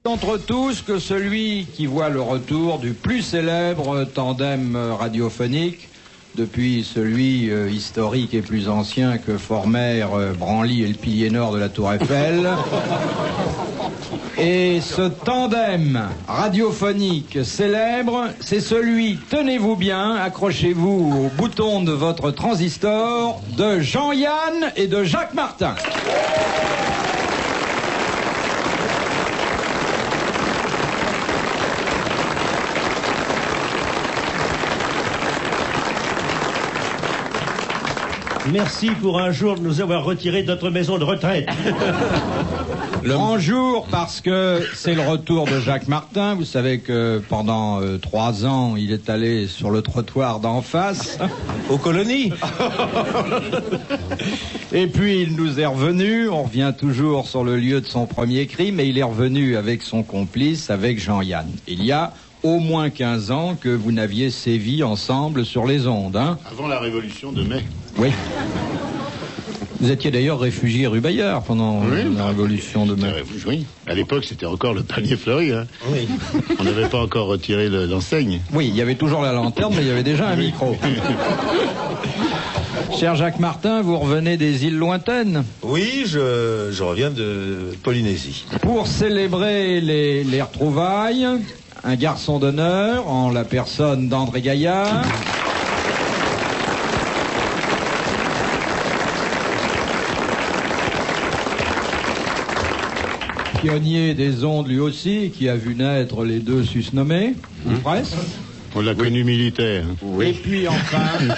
Entre tous que celui qui voit le retour du plus célèbre tandem radiophonique depuis celui historique et plus ancien que formèrent Branly et le pilier nord de la Tour Eiffel. Et ce tandem radiophonique célèbre, c'est celui, tenez-vous bien, accrochez-vous au bouton de votre transistor, de Jean-Yann et de Jacques Martin. Merci pour un jour de nous avoir retiré de notre maison de retraite. Grand jour parce que c'est le retour de Jacques Martin. Vous savez que pendant 3 ans, il est allé sur le trottoir d'en face. Aux colonies. Et puis il nous est revenu. On revient toujours sur le lieu de son premier crime. Et il est revenu avec son complice, avec Jean-Yann. Il y a au moins 15 ans que vous n'aviez sévi ensemble sur les ondes, hein ? Avant la Révolution de mai. Oui. Vous étiez d'ailleurs réfugié rue Bayard pendant la Révolution de mai. Oui, à l'époque c'était encore le panier fleuri. Hein. Oui. On n'avait pas encore retiré l'enseigne. Oui, il y avait toujours la lanterne, mais il y avait déjà un micro. Cher Jacques Martin, vous revenez des îles lointaines. Oui, je reviens de Polynésie. Pour célébrer les retrouvailles, un garçon d'honneur en la personne d'André Gaillard. Pionnier des ondes lui aussi, qui a vu naître les deux susnommés, ou presque. On l'a connu militaire. Oui. Et puis enfin,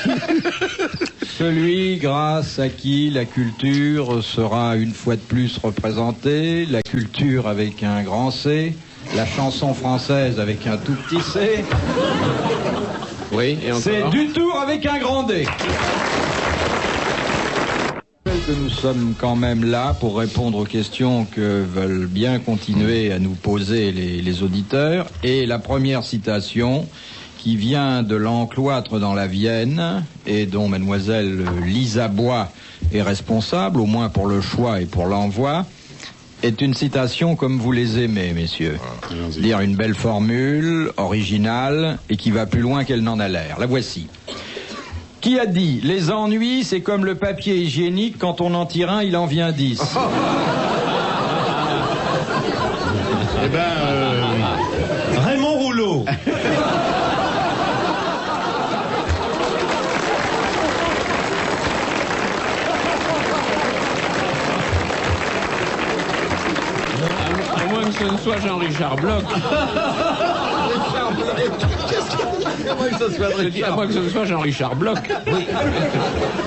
celui grâce à qui la culture sera une fois de plus représentée, la culture avec un grand C, la chanson française avec un tout petit C. Oui, et encore. C'est du tour avec un grand D. Que nous sommes quand même là pour répondre aux questions que veulent bien continuer à nous poser les auditeurs. Et la première citation qui vient de l'encloître dans la Vienne et dont mademoiselle Lisa Bois est responsable, au moins pour le choix et pour l'envoi, est une citation comme vous les aimez, messieurs. Dire une belle formule, originale, et qui va plus loin qu'elle n'en a l'air. La voici. Qui a dit « Les ennuis, c'est comme le papier hygiénique, quand on en tire un, il en vient 10 ». Eh ben... Raymond Rouleau. À moins que ce ne soit Jean-Richard Bloch. Je dis à moins que ce ne soit Jean-Richard Bloch.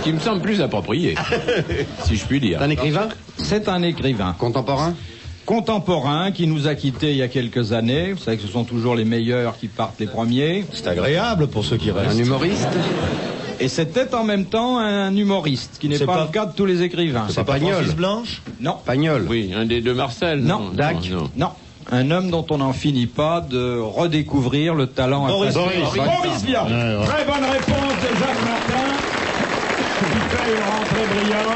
Qui me semble plus approprié, si je puis dire. C'est un écrivain ? C'est un écrivain. Contemporain ? Contemporain qui nous a quittés il y a quelques années. Vous savez que ce sont toujours les meilleurs qui partent les premiers. C'est agréable pour ceux qui restent. Un humoriste ? Et c'était en même temps un humoriste, qui n'est C'est pas pas le cas de tous les écrivains. C'est pas Pagnol. Francis Blanche ? Non. Pagnol ? Oui, un des deux Marcel. Non. Dac ? Non. Un homme dont on n'en finit pas de redécouvrir le talent. Boris Vian. Ouais. Très bonne réponse de Jacques Martin, qui fait une rentrée brillante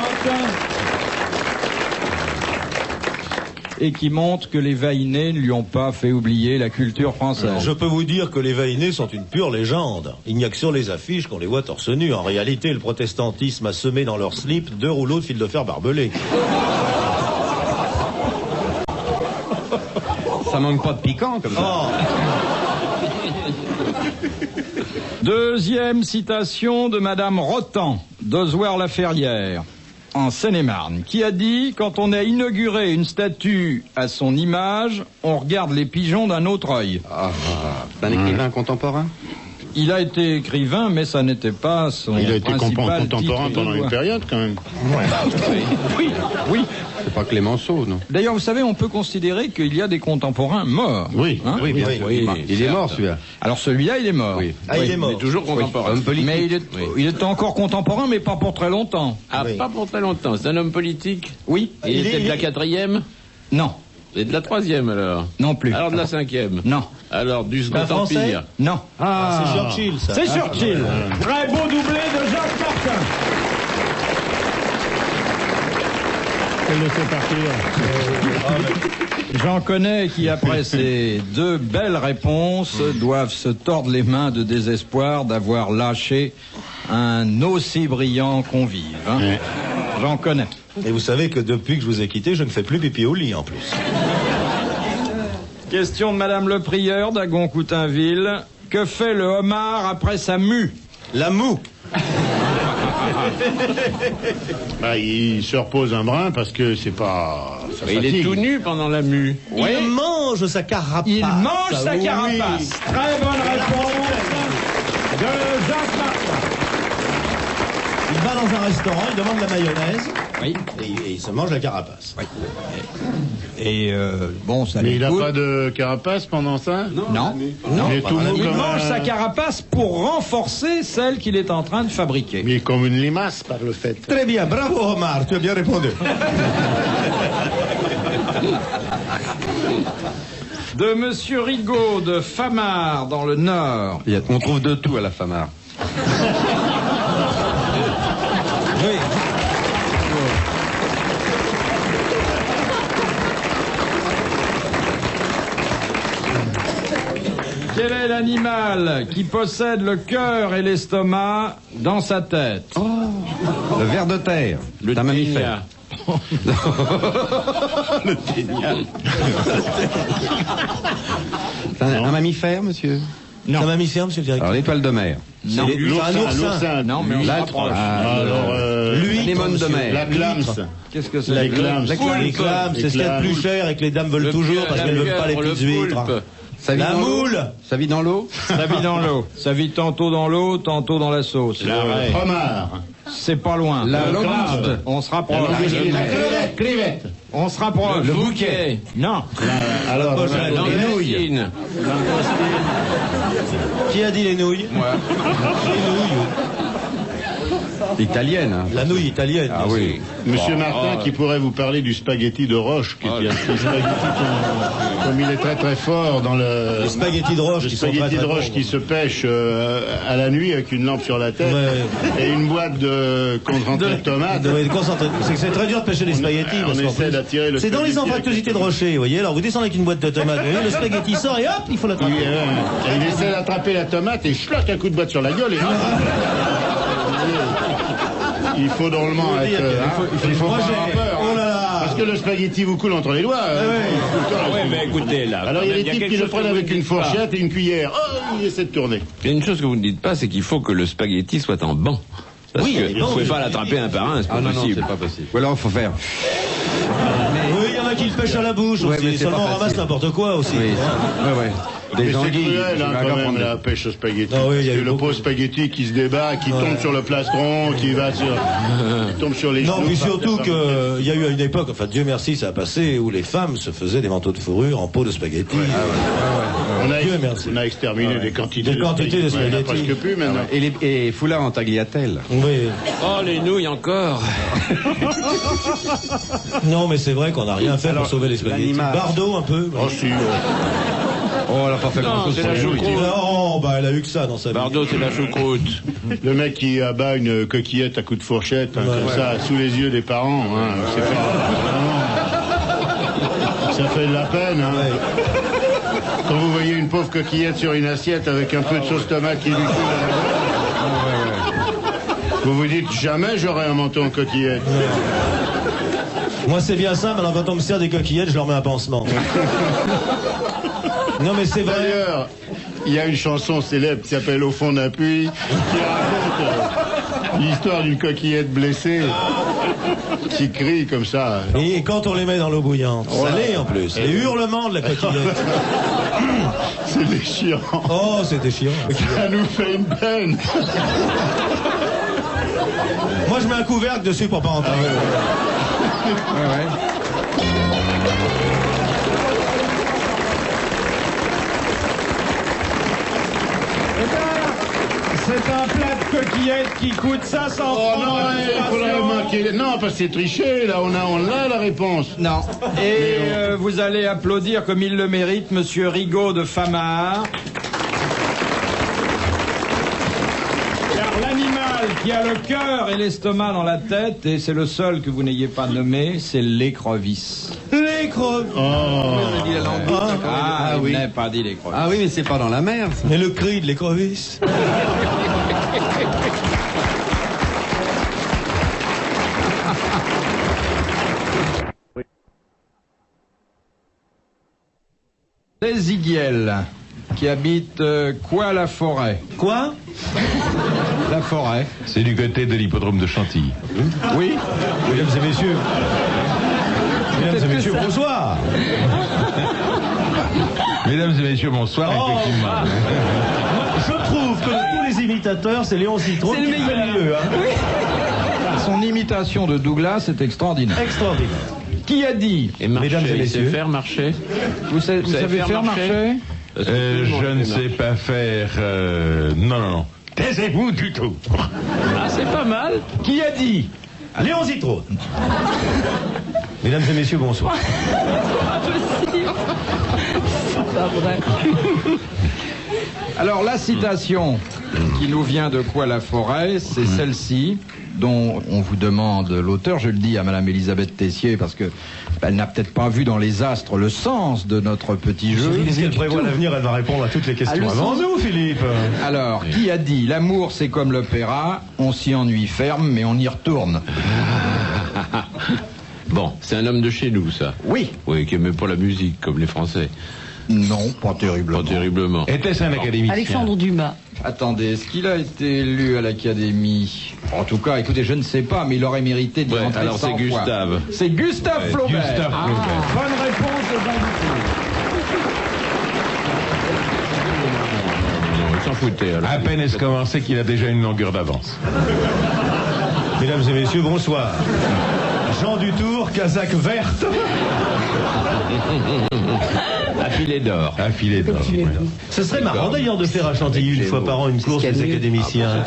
et qui montre que les Vainés ne lui ont pas fait oublier la culture française. Je peux vous dire que les Vainés sont une pure légende. Il n'y a que sur les affiches qu'on les voit torse nu. En réalité, le protestantisme a semé dans leur slip 2 rouleaux de fil de fer barbelé. Ça manque pas de piquant, comme ça. Deuxième citation de Madame Rotan, d'Ozoir-la-Ferrière, en Seine-et-Marne, qui a dit « Quand on a inauguré une statue à son image, on regarde les pigeons d'un autre œil. » C'est un écrivain contemporain ? Il a été écrivain, mais ça n'était pas son Il a été principal contemporain titre de pendant une voix. période quand même. Oui. C'est pas Clémenceau, non ? D'ailleurs, vous savez, on peut considérer qu'il y a des contemporains morts. Oui. Hein Oui, bien sûr. Il est mort, celui-là. Alors celui-là, il est mort. Oui. Ah, il est mort. Mais toujours contemporain. Homme politique. Mais il est encore contemporain, mais pas pour très longtemps. Ah, Oui. pas pour très longtemps. C'est un homme politique. Oui. Il était de la 4e Non. et de la 3e alors. Non plus. Alors de la 5e. Non. Alors du Un Second Français ? Empire. Non. C'est Churchill, ça. C'est Churchill. Très beau doublé de Jacques Martin. Elle le fait partir. J'en connais qui, après ces deux belles réponses, doivent se tordre les mains de désespoir d'avoir lâché un aussi brillant convive. Hein. Ouais. J'en connais. Et vous savez que depuis que je vous ai quitté, je ne fais plus pipi au lit en plus. Question de Madame le Prieur d'Agon-Coutainville. Que fait le homard après sa mue? La moue. Bah, il se repose un brin parce que c'est pas... Ça Mais il est fatigue. tout nu pendant la mue. Oui. Il mange sa carapace. Il mange Ah, sa oui. carapace. Très bonne réponse de Jacques Martin. Il va dans un restaurant, il demande la mayonnaise. Oui. Et il se mange la carapace. Oui. Et bon, ça Mais il n'a l'écoute. pas de carapace pendant ça? Non. Il est tout mou Il comme mange un- sa carapace pour renforcer celle qu'il est en train de fabriquer. Mais comme une limace par le fait. Très bien, bravo Omar, tu as bien répondu. De Monsieur Rigaud de Famard dans le Nord. On trouve de tout à la Famard. Oui. Quel est l'animal qui possède le cœur et l'estomac dans sa tête? Le ver de terre. Le un mammifère. C'est un mammifère, monsieur? C'est un mammifère, monsieur le directeur. Alors, l'étoile de mer. Non. C'est un oursin. L'oursin. Non, mais on se rapproche. Alors, L'anémone de mer. la clams. Qu'est-ce que c'est? Les clams. Les clams, c'est ce qu'il y a de plus cher et que les dames veulent toujours parce qu'elles ne veulent pas les petites huîtres. Ça vit La dans l'eau? moule. Ça vit dans l'eau? Ça vit dans l'eau. Ça vit tantôt dans l'eau, tantôt dans la sauce. Homard. C'est pas loin. La Le lobouste. crabe. On se rapproche. La crevette. On se rapproche. Le bouquet. Non. Alors, Les nouilles. Qui a dit les nouilles? Moi. Les nouilles. Italienne. Hein. La nouille italienne. Ah oui. Monsieur Martin qui pourrait vous parler du spaghetti de Roche, qui est un spaghetti comme il est très très fort dans le... Les spaghettis de Roche Le qui sont très, spaghetti de très Roche bons. qui se pêche à la nuit avec une lampe sur la tête Ouais. et une boîte de concentré de tomates. Ouais, concentré. C'est que c'est très dur de pêcher les spaghettis. on parce qu'en essaie plus, d'attirer le c'est dans les spaghetti anfractuosités de avec- Rocher, vous voyez. Alors vous descendez avec une boîte de tomates, vous voyez, le spaghetti sort et hop, il faut l'attraper. Il essaie d'attraper la tomate et schlock un coup de boîte sur la gueule et il faut drôlement être... il faut Moi, pas j'ai- avoir peur. oh là là. Parce que le spaghetti vous coule entre les doigts. Oui, mais écoutez, là. Alors il y a des types quelque qui le chose prennent que vous avec ne une dites pas. fourchette et une cuillère. Oh, il essaie de tourner. Il y a une chose que vous ne dites pas, c'est qu'il faut que le spaghetti soit en banc. Parce Oui, que il est vous ne bon, pouvez je- pas l'attraper un par un, c'est pas Ah non, non, possible. c'est pas possible. Ou alors, il faut faire. Oui, il y en a qui le pêchent à la bouche Ouais, aussi. mais c'est Seulement pas on ramasse facile. n'importe quoi aussi. Oui. Ouais, ouais. Des Mais c'est anguilles. cruel Je hein, vais quand encore même prendre la pêche au spaghetti. Ah oui, il y a Parce que eu le beaucoup. pauvre spaghetti qui se débat, qui tombe sur le plastron, qui va sur... qui tombe sur les Non, genoux. puis par surtout terre, par qu'il y a eu à une époque, enfin Dieu merci, ça a passé, où les femmes se faisaient des manteaux de fourrure en peau de spaghetti. On a, Dieu merci. on a exterminé des quantités Des quantités de Il y en a spaghetti. presque plus maintenant. Et foulard en tagliatelle. Oui. Oh, les nouilles encore. Non, mais c'est vrai qu'on n'a rien fait pour sauver les spaghettis. l'animal. Bardot un peu. Oh, si, Oh, elle a pas fait Non, grand-chose c'est pour la les nouilles. choucroute. Oh, bah elle a eu que ça dans sa vie. Bardot, c'est la choucroute. le mec qui abat une coquillette à coups de fourchette, hein, comme ça, sous les yeux des parents, hein, c'est pas... Ça fait de la peine, hein. Quand vous voyez une pauvre coquillette sur une assiette avec un peu de sauce tomate qui lui coule à la gueule, vous vous dites jamais j'aurai un manteau en coquillette. Moi c'est bien ça, maintenant quand on me sert des coquillettes, je leur mets un pansement. Non mais c'est vrai. D'ailleurs, il y a une chanson célèbre qui s'appelle Au fond d'un puits, qui raconte l'histoire d'une coquillette blessée qui crie comme ça. Et quand on les met dans l'eau bouillante, salée en plus, les hurlements de la coquillette. C'est déchirant. Oh, c'est déchirant. Ça nous fait une peine. Moi je mets un couvercle dessus pour pas entendre. C'est un plat de coquillettes qui coûte 500 Oh francs. non, à il faudrait restauration. manquer. Non, parce que c'est triché, là, on a la réponse. Non. Et vous allez applaudir comme il le mérite, Monsieur Rigaud de Famard. Car l'animal qui a le cœur et l'estomac dans la tête, et c'est le seul que vous n'ayez pas nommé, c'est l'écrevisse. L'écrevisse. Oh. langue. Ah, oui. Il n'a pas dit l'écrevisse. Ah oui, mais c'est pas dans la mer. Ça. Et le cri de l'écrevisse. Les Ziguiel, qui habitent quoi la forêt? Quoi? La forêt. C'est du côté de l'hippodrome de Chantilly. Oui. Mesdames et messieurs. Mesdames et messieurs, bonsoir. Mesdames et messieurs, bonsoir, effectivement. Je trouve que de tous les imitateurs, c'est Léon Citron qui fait le mieux. Hein. Son imitation de Douglas est extraordinaire. Extraordinaire. Qui a dit? Et marcher, Mesdames et il messieurs. sait faire marcher. Vous savez faire marcher? Je ne sais pas faire... Non. Taisez-vous du tout. Ah, c'est pas mal. Qui a dit? Léon Citron. Mesdames et messieurs, bonsoir. Pas vrai. Alors la citation qui nous vient de quoi la forêt, c'est celle-ci, dont on vous demande l'auteur. Je le dis à Madame Elisabeth Tessier parce que elle n'a peut-être pas vu dans les astres le sens de notre petit jeu. Si elle prévoit l'avenir, elle va répondre à toutes les questions avant nous, Philippe. Alors, qui a dit? L'amour c'est comme l'opéra, on s'y ennuie ferme mais on y retourne. Bon, c'est un homme de chez nous, ça. Oui. Oui, qui aimait pas la musique, comme les Français. Non, pas terriblement. Pas terriblement. Était-ce un académicien? Alexandre Dumas. Attendez, est-ce qu'il a été élu à l'Académie? En tout cas, écoutez, je ne sais pas, mais il aurait mérité d'y Ouais, rentrer alors 100 c'est fois. Gustave. C'est Gustave Flaubert. Gustave Flaubert. Bonne réponse de Jean Dutour. Non, il s'en foutait, alors. À peine est-ce commencé qu'il a déjà une longueur d'avance. Mesdames et messieurs, bonsoir. Jean Dutour, casaque verte. À filet d'or. Un filet d'or. Ouais. Ce serait marrant d'ailleurs de faire à Chantilly une fois par an une course des académiciens.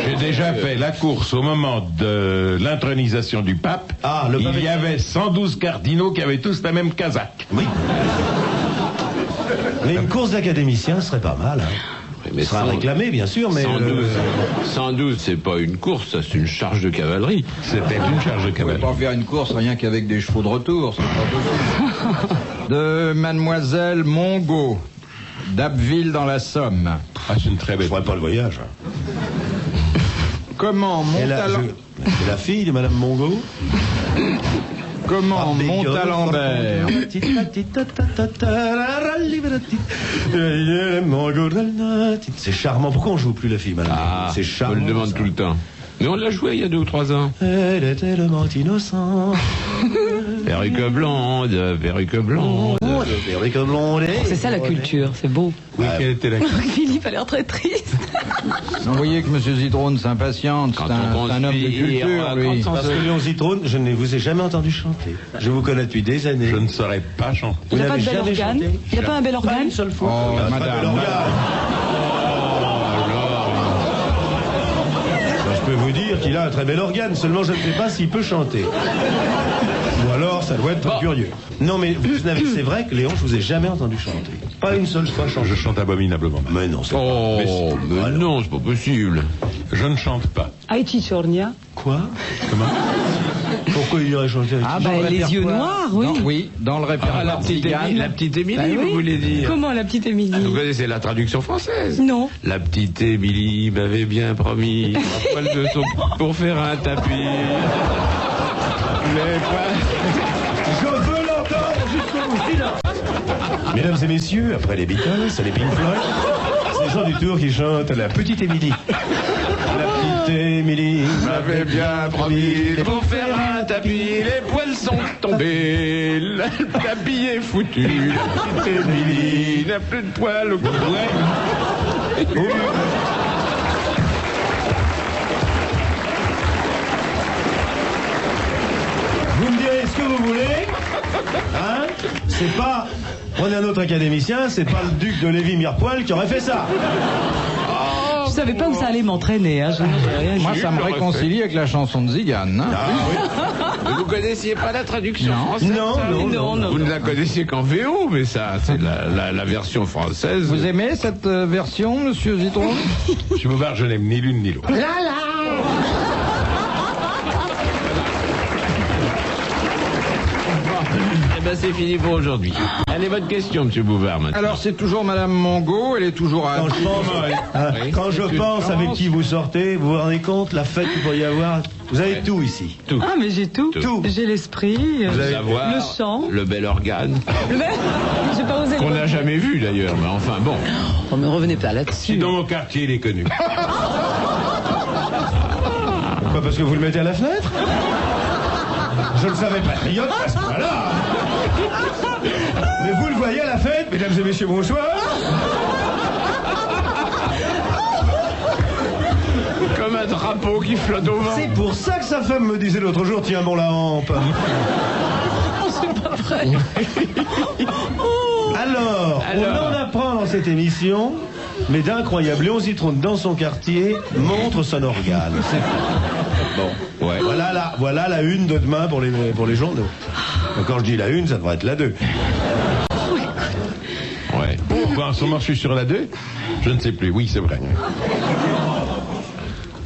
J'ai déjà fait la course au moment de l'intronisation du pape. Ah, le pape Il y avait 112 cardinaux qui avaient tous la même casaque. Oui. Mais une course d'académiciens serait pas mal. Hein. Mais Ce sera réclamé, bien sûr, mais... 112, c'est pas une course, ça, c'est une charge de cavalerie. C'était une charge de Vous pouvez cavalerie. pas faire une course rien qu'avec des chevaux de retour, c'est pas possible. De Mademoiselle Mongo, d'Abbeville dans la Somme. Ah, c'est une très Je belle. ferai pas le voyage. Comment C'est la fille de Madame Mongo. Comment Montalembert C'est charmant. Pourquoi on joue plus la fille, Madame Ah, c'est je charmant. me le demande ça. tout le temps. Mais on l'a joué il y a 2 ou 3 ans. Elle est tellement innocente. Perruque blonde, perruque blonde. Perruque blonde. C'est ça la culture, c'est beau. Oui, quelle était la... Philippe a l'air très triste. Vous voyez que M. Zitrone s'impatiente, Quand c'est on un homme de conspire, culture, lui. quand on Parce que Léon Zitrone, je ne vous ai jamais entendu chanter. Je vous connais depuis des années. Je ne saurais pas chanter. Il n'a pas de n'avez bel jamais organe. chanté Il n'a pas un bel Pas organe. une seule fois. Oh, Pas de madame, bel organe. Ben, je peux vous dire qu'il a un très bel organe, seulement je ne sais pas s'il peut chanter. Ou alors, ça doit être curieux. Non, mais c'est vrai que Léon, je vous ai jamais entendu chanter. Pas une seule fois chanter. Je chante abominablement mal. Mais non, c'est Oh, mais Alors. non, c'est pas possible. Je ne chante pas. Haïti Sornia. Quoi Comment? Pourquoi il irait chanter avec Ah, ça dans le les yeux répertoire- noirs, oui. Oui, dans le répertoire la petite Zigane. Émilie, Bah vous oui. voulez dire. Comment la petite Émilie? Vous connaissez la traduction française? Non. La petite Émilie m'avait bien promis un poil de son pour faire un tapis. Je veux l'entendre jusqu'au bout. Silence. Mesdames et messieurs, après les Beatles, les Pink Floyd, c'est Jean Dutour qui chante La Petite Émilie. La Petite Émilie M'avait bien promis pour faire un tapis, les poils sont tombés, le tapis est foutu, la petite Émilie n'a plus de poils au cou. Vous me direz ce que vous voulez. Hein? C'est pas... Prenez un autre académicien, c'est pas le duc de Lévis-Mirepoix qui aurait fait ça. Je savais pas où ça allait m'entraîner. Hein. J'ai rien Moi, dit. ça me réconcilie avec la chanson de Zigane. Hein. Vous connaissiez pas la traduction française? Non, ça non, non, non. Vous ne la connaissiez qu'en VO, mais ça, c'est la version française. Vous aimez cette version, Monsieur Zitron? Je me barre, je n'aime ni l'une ni l'autre. Eh ben, ben, c'est fini pour aujourd'hui. Allez, votre question, monsieur Bouvard, maintenant. Alors, c'est toujours Madame Mongo, elle est toujours à... Quand je pense avec qui vous sortez, vous vous rendez compte, la fête qu'il pourrait y avoir, vous avez tout ici. Tout. Ah, mais j'ai tout. Tout. J'ai l'esprit, Le savoir, le chant. le bel organe, J'ai pas osé le qu'on dire. n'a jamais vu d'ailleurs, mais enfin bon. Oh, mais revenez pas Si là-dessus. dans mon quartier, il est connu. Pourquoi, parce que vous le mettez à la fenêtre? Je ne savais pas. Patriote, à ce point-là. Mais vous le voyez à la fête, mesdames et messieurs, bonsoir. Comme un drapeau qui flotte au vent. C'est pour ça que sa femme me disait l'autre jour, tiens bon la hampe. C'est pas vrai. Alors, on en apprend dans cette émission, mais d'incroyable. Léon Zitrone, dans son quartier, montre son organe. C'est bon. Ouais. Voilà la une de demain pour les journaux. Donc, quand je dis la une, ça devrait être la 2. Ouais. Pourquoi en ce moment je suis sur la 2? Je ne sais plus. Oui, c'est vrai.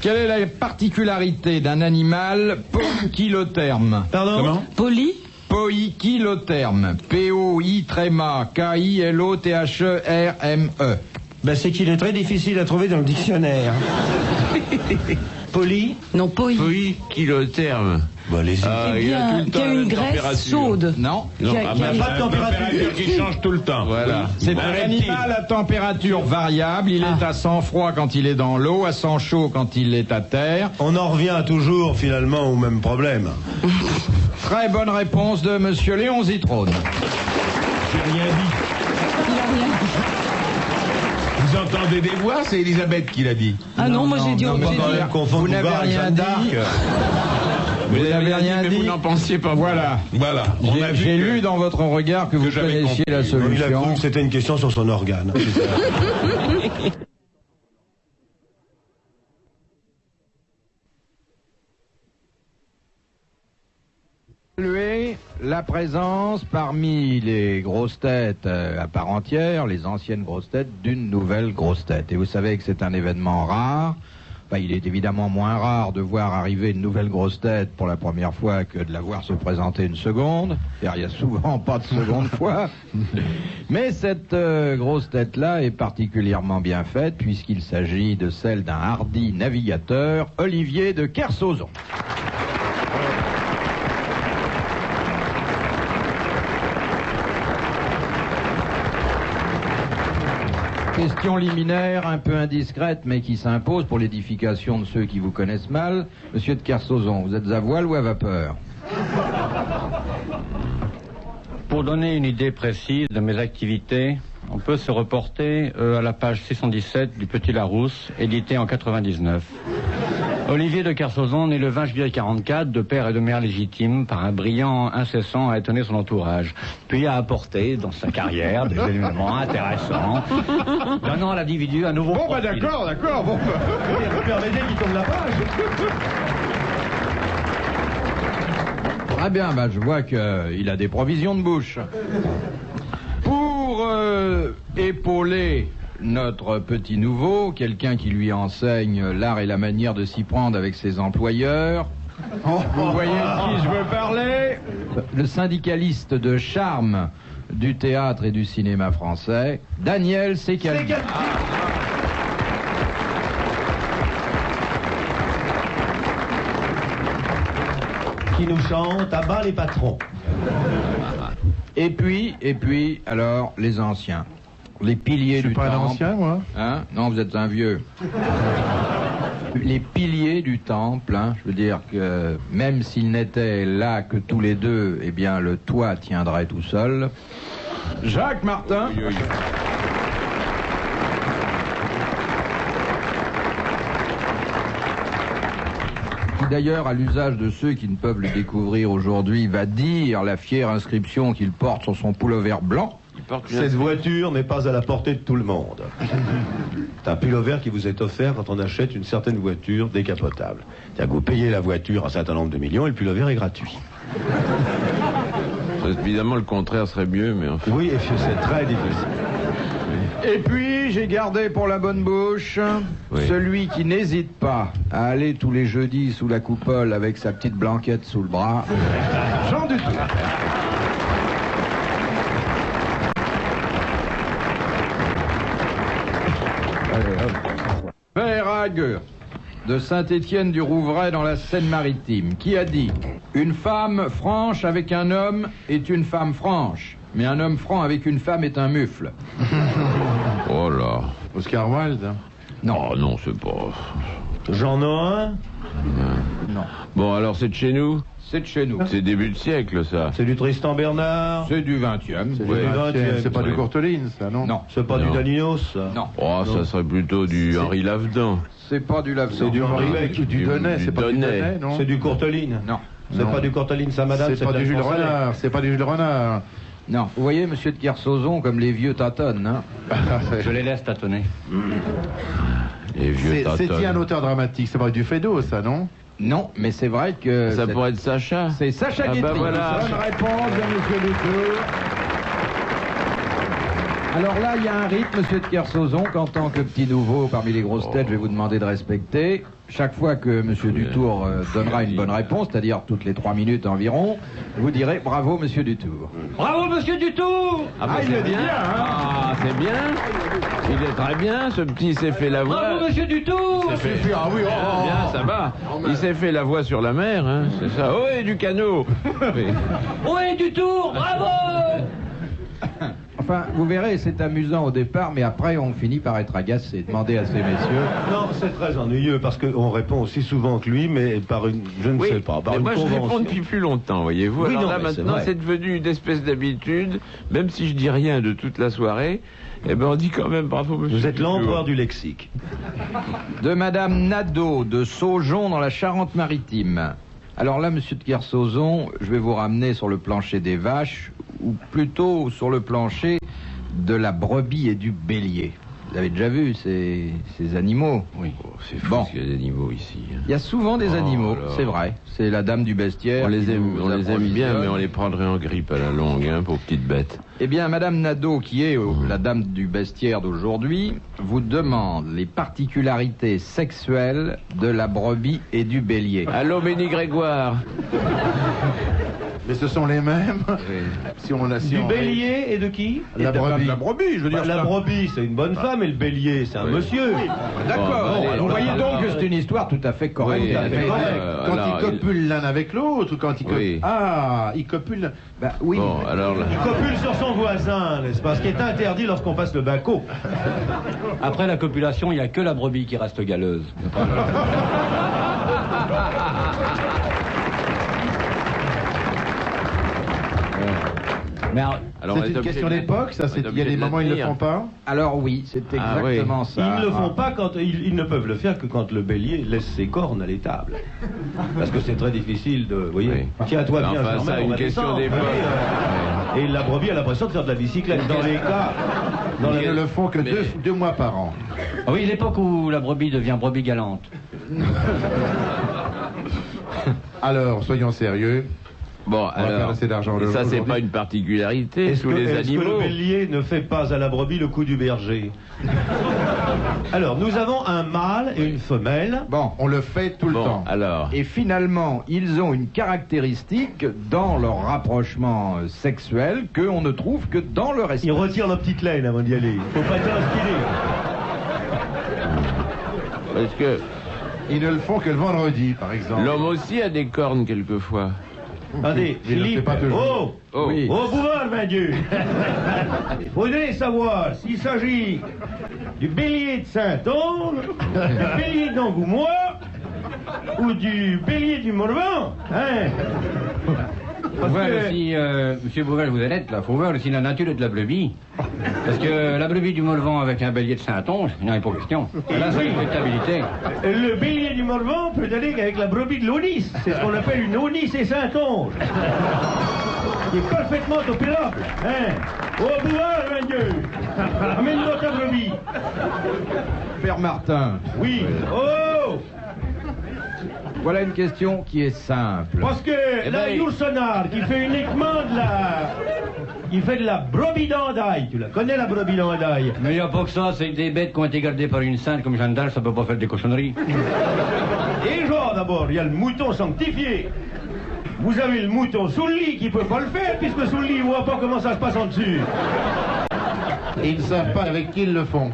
Quelle est la particularité d'un animal poikilotherme? Pardon? Comment? Poli. Poikilotherme. P-O-I-K-I-L-O-T-H-E-R-M-E. Ben, c'est qu'il est très difficile à trouver dans le dictionnaire. Poli? Non, poli. Oui, kilotherme. Bon, allez-y. Il a tout le Qui temps a la une même graisse température. chaude. Non. Non, Qui a- ah, qui a- ben, Pas de température. Qui change tout le temps. Voilà. C'est Bon, un reptile. animal à température variable. Il est à sang froid quand il est dans l'eau, à sang chaud quand il est à terre. On en revient toujours, finalement, au même problème. Très bonne réponse de Monsieur Léon Zitrone. J'ai rien dit. Il a rien dit. Vous entendez des voix? C'est Elisabeth qui l'a dit. Ah non, moi j'ai dit... non, mais j'ai quand dit- même, confondre vous n'avez Bouvard et rien Jeanne dit. d'Arc. Vous n'avez rien mais dit. vous n'en pensiez pas. Voilà. Voilà. On a vu J'ai que- lu dans votre regard que vous j'avais connaissiez compris. la Il a solution. cru que c'était une question sur son organe. Saluer la présence parmi les grosses têtes à part entière, les anciennes grosses têtes, d'une nouvelle grosse tête. Et vous savez que c'est un événement rare. Enfin, il est évidemment moins rare de voir arriver une nouvelle grosse tête pour la première fois que de la voir se présenter une seconde. Car il n'y a souvent pas de seconde fois. Mais cette grosse tête-là est particulièrement bien faite puisqu'il s'agit de celle d'un hardi navigateur, Olivier de Kersauzon. Question liminaire, un peu indiscrète, mais qui s'impose pour l'édification de ceux qui vous connaissent mal. Monsieur de Kersauzon, vous êtes à voile ou à vapeur? Pour donner une idée précise de mes activités, on peut se reporter à la page 617 du Petit Larousse, édité en 99. Olivier de Kersauzon, né le 20 juillet 44, de père et de mère légitimes, par un brillant incessant a étonné son entourage, puis a apporté dans sa carrière des éléments intéressants, donnant à l'individu un nouveau Bon, bah profil. d'accord, bon. Permettez qu'il tourne la page. Très bien, bah, je vois qu'il a des provisions de bouche. Pour épauler notre petit nouveau, quelqu'un qui lui enseigne l'art et la manière de s'y prendre avec ses employeurs. Vous voyez de qui je veux parler? Le syndicaliste de charme du théâtre et du cinéma français, Daniel Secaldi. Qui nous chante à bas les patrons. Et puis, alors, les anciens. Les piliers du temple. moi. Hein? Non, vous êtes un vieux. Les piliers du temple, hein, je veux dire que même s'ils n'étaient là que tous les deux, eh bien le toit tiendrait tout seul. Jacques Martin. Qui d'ailleurs, à l'usage de ceux qui ne peuvent le découvrir aujourd'hui, va dire la fière inscription qu'il porte sur son pullover blanc. Cette voiture n'est pas à la portée de tout le monde. C'est un pullover qui vous est offert quand on achète une certaine voiture décapotable. C'est-à-dire que vous payez la voiture un certain nombre de millions et le pullover est gratuit. Évidemment, le contraire serait mieux, mais enfin. Oui, et c'est très difficile. Et puis, j'ai gardé pour la bonne bouche celui qui n'hésite pas à aller tous les jeudis sous la coupole avec sa petite blanquette sous le bras. Jean Dutour. Lagueur, de Saint-Étienne-du-Rouvray dans la Seine-Maritime, qui a dit « Une femme franche avec un homme est une femme franche, mais un homme franc avec une femme est un mufle. » Oh là. Oscar Wilde. Non. Oh non, c'est pas... J'en ai un. Non. Bon, alors c'est de chez nous? C'est de chez nous. C'est début de siècle, ça. C'est du Tristan Bernard. C'est du 20e. C'est Ouais. du 20e. C'est pas Ouais. du Courteline, ça, non? Non. C'est pas Non. du Daninos, ça. Non. Oh, ça serait plutôt du Henri Lavedan. C'est pas du Lavedan. C'est du Henri Henri Beck. ou du Donnet, c'est pas du Donnet. Donnet, non? C'est du Courteline. Non. C'est pas du Courteline, ça, madame. C'est pas de la du Jules Français. Renard, c'est pas du Jules Renard. Non. Vous voyez, monsieur de Kersauzon, comme les vieux tâtonnent, hein. Je les laisse tâtonner. Les vieux C'est tâtonnes. un auteur dramatique, c'est pas du Fédo, ça, non? Non, mais c'est vrai que... Ça cette- pourrait être Sacha. C'est Sacha Ah bah Guitry. voilà. Bonne réponse de monsieur Dutour. Alors là, il y a un rythme, monsieur de Kersauzon, qu'en tant que petit nouveau parmi les grosses têtes, je vais vous demander de respecter. Chaque fois que monsieur Dutour donnera une bonne réponse, c'est-à-dire toutes les 3 minutes environ, vous direz bravo, monsieur Dutour. Bravo, monsieur Dutour! Ah, bah, il le dit bien, hein. Ah, c'est bien. Il est très bien, ce petit s'est fait la voix. Bravo, monsieur Dutour! Ah oui, Ah, bien, ça va. Il s'est fait la voix sur la mer, hein, c'est ça. Oh, et du canot. Oui. Ouais, Dutour! Bravo! Enfin, vous verrez, c'est amusant au départ, mais après, on finit par être agacé. Demandez à ces messieurs. Non, c'est très ennuyeux parce qu'on répond aussi souvent que lui, mais par une, je ne Oui, sais pas, par mais une moi je réponds convention. depuis plus longtemps, voyez-vous. Oui, Alors non, là mais c'est maintenant vrai. c'est devenu une espèce d'habitude, même si je dis rien de toute la soirée, eh ben on dit quand même bravo monsieur. Vous êtes Dutour. l'empereur du lexique. De madame Nadeau, de Saujon, dans la Charente-Maritime. Alors là, monsieur de Kersauzon, je vais vous ramener sur le plancher des vaches, ou plutôt sur le plancher de la brebis et du bélier. Vous avez déjà vu ces animaux? Oui. Oh, c'est fou Bon. qu'il y a des animaux ici. hein. Il y a souvent des Oh animaux, là. c'est vrai. C'est la dame du bestiaire. On les qui aime, vous on les aime bien, approvisionne. mais on les prendrait en grippe à la longue, hein, pour petites bêtes. Eh bien, madame Nadeau, qui est la dame du bestiaire d'aujourd'hui, vous demande les particularités sexuelles de la brebis et du bélier. Allô, Béni Grégoire. Mais ce sont les mêmes. Si on la Du bélier et de qui? La brebis. brebis, je veux Bah, la brebis, c'est une bonne femme, et le bélier, c'est un Oui. monsieur. D'accord. Bon, allez, Vous voyez alors, donc que c'est une histoire tout à fait correcte. Oui, tout à fait mais, correcte. euh, Quand alors, ils copulent l'un avec l'autre, ou quand ils copulent... Oui. Ah, ils copulent... Bah, oui. Bon, alors là. Il copule sur son voisin, n'est-ce pas? Ce qui est interdit lorsqu'on passe le baco. Après la copulation, il n'y a que la brebis qui reste galeuse. Mais Alors, on C'est est une obligé question de- d'époque, ça. on c'est- est Il y a obligé des de moments où ils ne le tenir. font pas. Alors oui, c'est Ah, exactement ça. Ils ne le font pas quand ils ne peuvent le faire que quand le bélier laisse ses cornes à l'étable. Parce que c'est très difficile de, vous voyez. Oui. Tiens-toi bien, Enfin, Germain, ça, on une va question descendre, d'époque. vous voyez, Et la brebis a l'impression de faire de la bicyclette. Dans les cas, Ils ne le font que Mais- deux mois par an. Ah oui, l'époque où la brebis devient brebis galante. Alors, soyons sérieux. Bon, va faire alors, assez d'argent et ça c'est aujourd'hui. pas une particularité, est-ce tous que, les est-ce que le animaux. bélier ne fait pas à la brebis le coup du berger? Alors, nous avons un mâle et une femelle. Bon. On le fait tout le Bon, temps. alors, Et finalement, ils ont une caractéristique dans leur rapprochement sexuel qu'on ne trouve que dans leur Il espèce. retire la petite laine avant d'y aller. Faut pas être inspiré. parce que Ils ne le font que le vendredi, par exemple. l'homme aussi a des cornes quelquefois. Attendez, Il ne le fait Philippe. pas toujours. Oh! Oh, Oui. Oh, bouvard, ben Dieu! Faudrait savoir s'il s'agit du bélier de Saint-Onge, du bélier d'Angoumois ou du bélier du Morvan, hein? Faut voir que- aussi, monsieur Bouvel, vous êtes là, faut voir aussi la nature de la brebis. Parce que la brebis du Molvan avec un bélier de Saint-Onge, il n'y en a pas question. Là, c'est une stabilité. Le bélier du Morvan peut aller qu'avec la brebis de l'Onis. C'est ce qu'on appelle une Onis et Saint-Onge. Qui est parfaitement opérable, hein? Oh, bouvard, ben Dieu! Amène-moi ta brebis. Père Martin, Oui. Oh! voilà une question qui est simple. Parce que Eh la ben, Yoursonar qui fait uniquement de la... qui fait de la brebis d'Andaille. Tu la connais, la brebis d'Andaille? Mais il n'y a pas que ça, c'est des bêtes qui ont été gardées par une sainte comme Jeanne d'Arc, ça peut pas faire des cochonneries. Et genre, d'abord, il y a le mouton sanctifié. Vous avez le mouton sous le lit qui peut pas le faire, puisque sous le lit, il voit pas comment ça se passe en dessus. Et ils ne savent pas avec qui ils le font.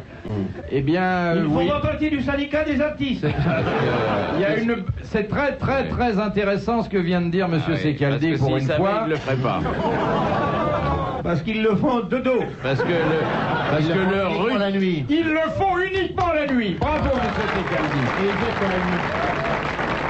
Eh bien, Ils ne oui. font pas partie du syndicat des artistes. Il y a c'est très très très intéressant ce que vient de dire Monsieur Secaldi pour une fois. Il le ferait pas. Parce qu'ils le font de dos. Parce que le Pour la nuit. Ils le font uniquement la nuit. Bravo Monsieur Secaldi. Et les autres la nuit.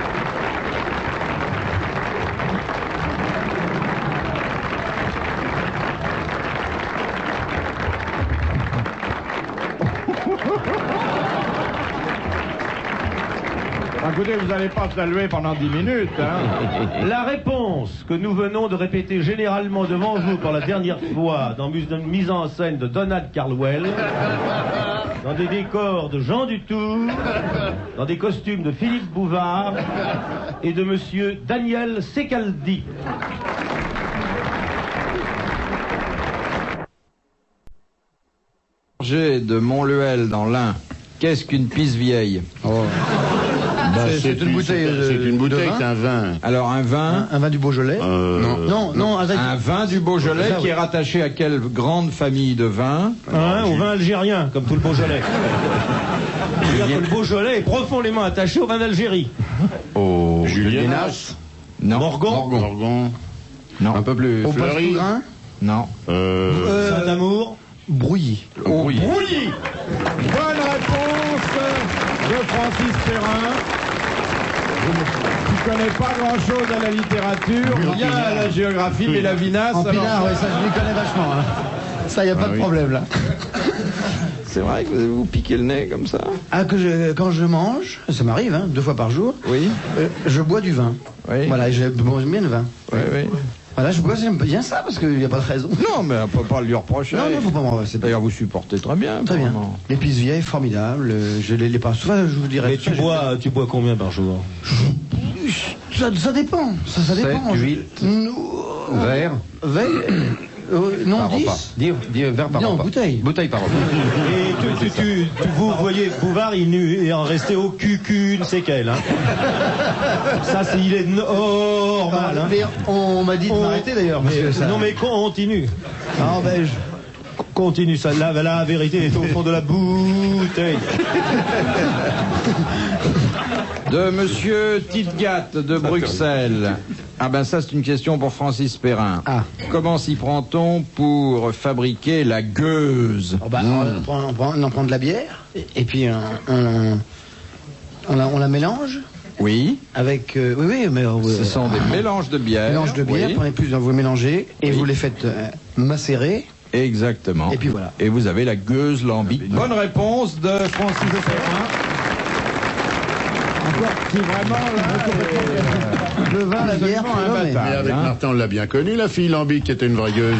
Écoutez, vous n'allez pas saluer pendant 10 minutes, hein. La réponse que nous venons de répéter généralement devant vous pour la dernière fois dans une mise en scène de Donald Carlwell, dans des décors de Jean Dutour, dans des costumes de Philippe Bouvard et de Monsieur Daniel Secaldi. J'ai de Montluel dans l'Ain. Qu'est-ce qu'une pisse vieille? C'est une bouteille de- C'est une bouteille, de vin. c'est un vin. Alors un vin, Un vin du Beaujolais. Non, avec... un vin du Beaujolais Ça, qui oui. est rattaché à quelle grande famille de vins? Hein, au vin algérien, comme tout le Beaujolais. C'est-à-dire que le Beaujolais est profondément attaché au vin d'Algérie. Au Juliénas. Non. Morgon. Morgon. Non. Un peu plus Au fleuri. Passe-Cougrain. Non. Saint-Amour. Brouilly. Au Brouilly. Bonne réponse de Francis Perrin. Tu connais pas grand-chose à la littérature, rien à la géographie, mais la vinasse. En alors- pinard, ouais, ça je m'y connais vachement. Hein. Ça, y a pas de oui. problème là. C'est vrai que vous vous piquez le nez comme ça? Ah, quand je mange, ça m'arrive, hein, 2 fois par jour, Oui. je bois du vin. Oui. Voilà, j'aime bien le vin. Oui, oui. Voilà, j'aime bien ça parce qu'il n'y a pas de raison. Non, mais on peut pas lui reprocher. Non, faut pas m'en c'est pas D'ailleurs, vous supportez très bien. très bien. apparemment. L'épice vieille, formidable. Je les pas souvent, je vous dirais. Mais tu bois combien par jour? Ça dépend. Ça dépend. 8. Verre. Non, Par 10. repas. Dis verre par Non, repas. bouteille. Bouteille par repas. Et vous voyez, Bouvard, il est en resté au cul une séquelle. Hein. Ça, il est normal. Hein. Mais on m'a dit de m'arrêter d'ailleurs. parce que ça- Non, mais continue. Ah, ben, Continue, ça, la vérité est au fond de la bouteille. De Monsieur Tidgat de Bruxelles. Ah ben ça, c'est une question pour Francis Perrin. Ah. Comment s'y prend-on pour fabriquer la gueuse? Oh, bah, on en prend de la bière et puis on la mélange Oui. avec. Oui, mais Ce sont des mélanges de bière. mélange de bière. Oui. Prenez plus, vous mélangez et Oui. vous les faites macérer. Exactement. Et puis voilà. Et vous avez la gueuse lambique. Bonne réponse de Francis Perrin. Qui vraiment là, Le vin, la bière, absolument non, mais- imbattable. Mais avec hein. Martin, on l'a bien connu, la fille Lambic qui était une vraie gueuse.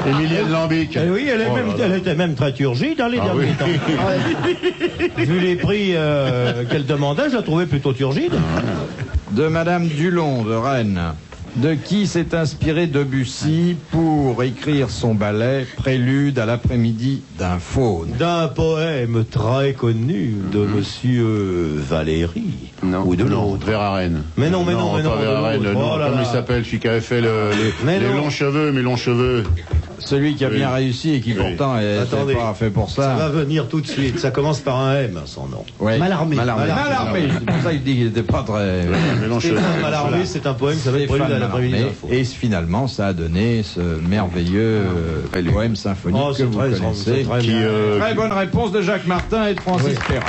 Emilienne Lambic. Eh oui, Oh là là. elle était même très turgide dans les Ah derniers oui. temps. Vu les prix qu'elle demandait, je la trouvais plutôt turgide. De Madame Dulon de Rennes. De qui s'est inspiré Debussy pour écrire son ballet Prélude à l'après-midi d'un faune? D'un poème très connu de Monsieur Valéry. Non. Ou de Non, l'autre. Verhaeren. Mais non, pas de Verhaeren, l'autre. non. Oh là Comment là. il s'appelle, celui qui avait fait Mais les non. longs cheveux, mes longs cheveux. Celui qui a Oui. bien réussi et qui Oui. pourtant est Attendez. pas fait pour Ça va ça. venir tout de suite. Ça commence par un M, son nom. Ouais. Malarmé. Malarmé. C'est pour ça qu'il dit qu'il n'était pas très. Mes longs cheveux. Stéphane Mallarmé, c'est un poème qui s'appelle Prélude à l'après-midi Malarmé. d'info. Et finalement, ça a donné ce merveilleux poème symphonique Oh, que c'est vous très connaissez. très Qui, bien. Très bonne réponse de Jacques Martin et de Francis Perrin.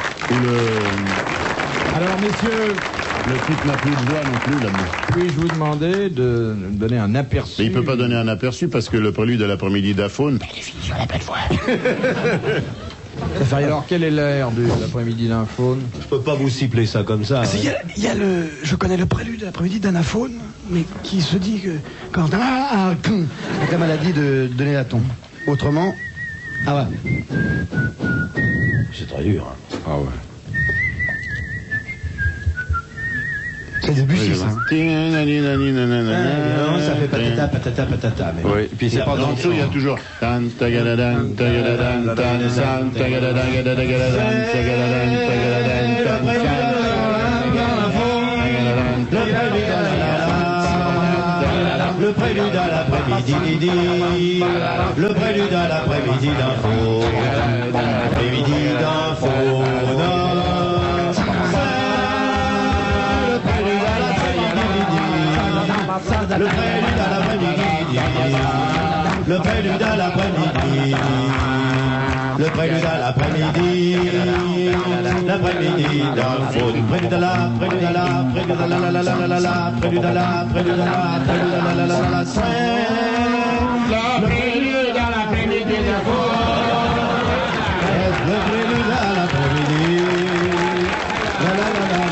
Alors, messieurs, Le type n'a plus de voix non plus, là. puis-je vous demander de me donner un aperçu? Mais il peut pas donner un aperçu parce que le prélude à l'après-midi d'Aphone. Alors, quel est l'air de l'après-midi d'un faune? Je peux pas vous cibler ça comme ça. Il y a je connais le prélude de l'après-midi d'Anaphone, mais qui se dit que quand avec la maladie de donner la tombe. Autrement, ah ouais. C'est très dur. Hein. Ah ouais. C'est Debussy, ça. Non, ça fait patata, patata, patata. Mais Oui, puis c'est pas dans le dessous, il y a toujours. Tan, tagadadan, tagadadan, tan, san, tagadadan, gadadagadadan, tagadadan, tagadadan, tan, san, Le le prélude à l'après-midi d'Idi, le prélude à l'après-midi d'info, l'après-midi d'info, le prélude à l'après-midi d'Idi, le prélude à l'après-midi d'Idi, le prélude à l'après-midi, le prélude à l'après-midi, l'après-midi d'info, prélude à la, prélude à la, prélude à la, la la la la la, prélude à la, prélude à la, prélude à la la la la la, le prélude à l'après-midi d'info, le prélude à l'après-midi, la la la la.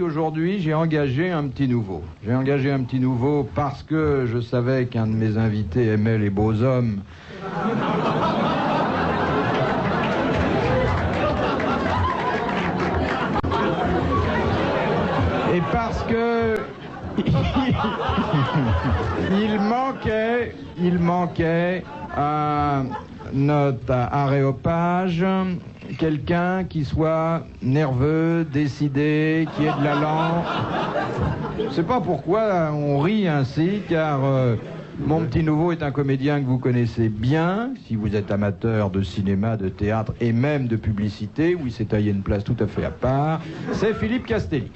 Aujourd'hui, j'ai engagé un petit nouveau. J'ai engagé un petit nouveau parce que je savais qu'un de mes invités aimait les beaux hommes. Et parce que il manquait à notre aréopage quelqu'un qui soit nerveux, décidé, qui ait de l'allant. Je ne sais pas pourquoi on rit ainsi, car mon petit nouveau est un comédien que vous connaissez bien, si vous êtes amateur de cinéma, de théâtre et même de publicité, où il s'est taillé une place tout à fait à part. C'est Philippe Castelli.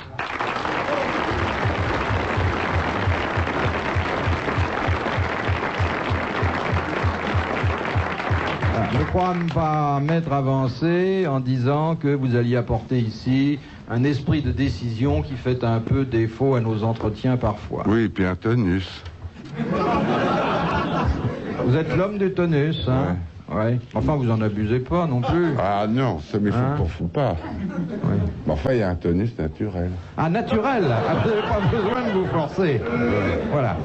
Je crois ne pas m'être avancé en disant que vous alliez apporter ici un esprit de décision qui fait un peu défaut à nos entretiens parfois. Oui, et puis un tonus. Vous êtes l'homme du tonus, hein? Ouais. Enfin, vous en abusez pas non plus. Ah non, ça m'y faut pas. Oui. Mais enfin, il y a un tonus naturel. Ah, naturel. Ah, vous n'avez pas besoin de vous forcer. Voilà.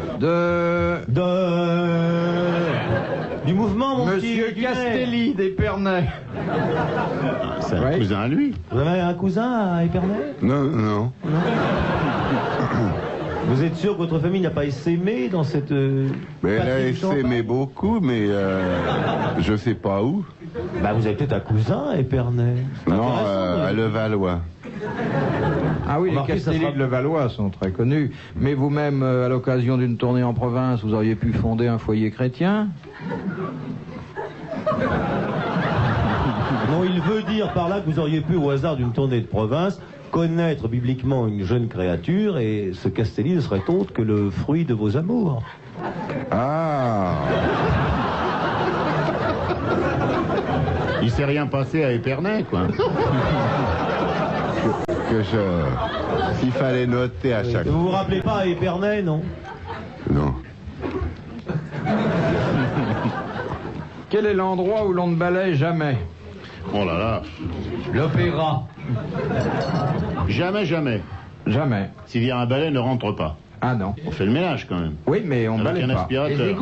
Du mouvement, mon Monsieur petit Castelli d'Épernay. C'est un cousin à lui. Vous avez un cousin à Épernay? Non. Vous êtes sûr que votre famille n'a pas essaimé dans cette... Mais elle a essaimé beaucoup, mais je sais pas où. Bah vous avez peut-être un cousin à Épernay. Non, à Levallois. Ah oui, les Castelli de Levallois sont très connus. Mais vous-même, à l'occasion d'une tournée en province, vous auriez pu fonder un foyer chrétien? Non, il veut dire par là que vous auriez pu, au hasard d'une tournée de province, connaître bibliquement une jeune créature, et ce Castelli ne serait autre que le fruit de vos amours. Ah. Il s'est rien passé à Épernay, quoi. S'il fallait noter à chaque fois. Vous vous rappelez pas à Épernay, non? Non. Quel est l'endroit où l'on ne balaye jamais? Oh là là. L'opéra. Jamais. Jamais. S'il y a un balai, ne rentre pas. Ah non. On fait le ménage quand même. Oui, mais on Avec balaye un pas. aspirateur.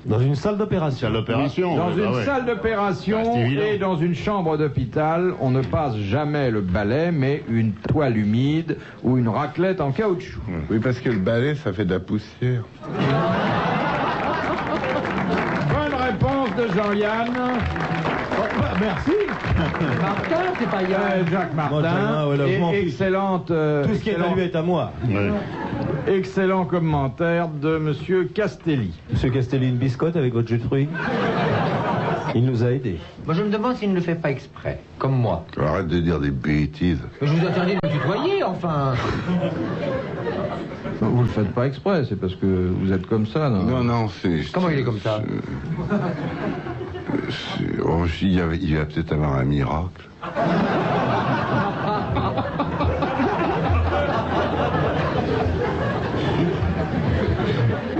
Dans une salle d'opération. Salle d'opération. Dans une ouais. salle d'opération Ah, c'est évident. et dans une chambre d'hôpital, on ne passe jamais le balai, mais une toile humide ou une raclette en caoutchouc. Oui, parce que le balai, ça fait de la poussière. Bonne réponse de Jean-Yann. Merci. Martin, c'est pas Yann. Jacques Martin. Moi, voilà, je m'en fiche. Excellente. Tout ce qui est à lui est à moi. Ouais. Excellent commentaire de Monsieur Castelli. Monsieur Castelli, une biscotte avec votre jus de fruits? Il nous a aidés. Moi, je me demande s'il ne le fait pas exprès, comme moi. Arrête de dire des bêtises. Mais je vous interdis de me tutoyer, enfin. Vous le faites pas exprès, c'est parce que vous êtes comme ça, non? Non, c'est... Comment il est comme ça? Il va peut-être avoir un miracle.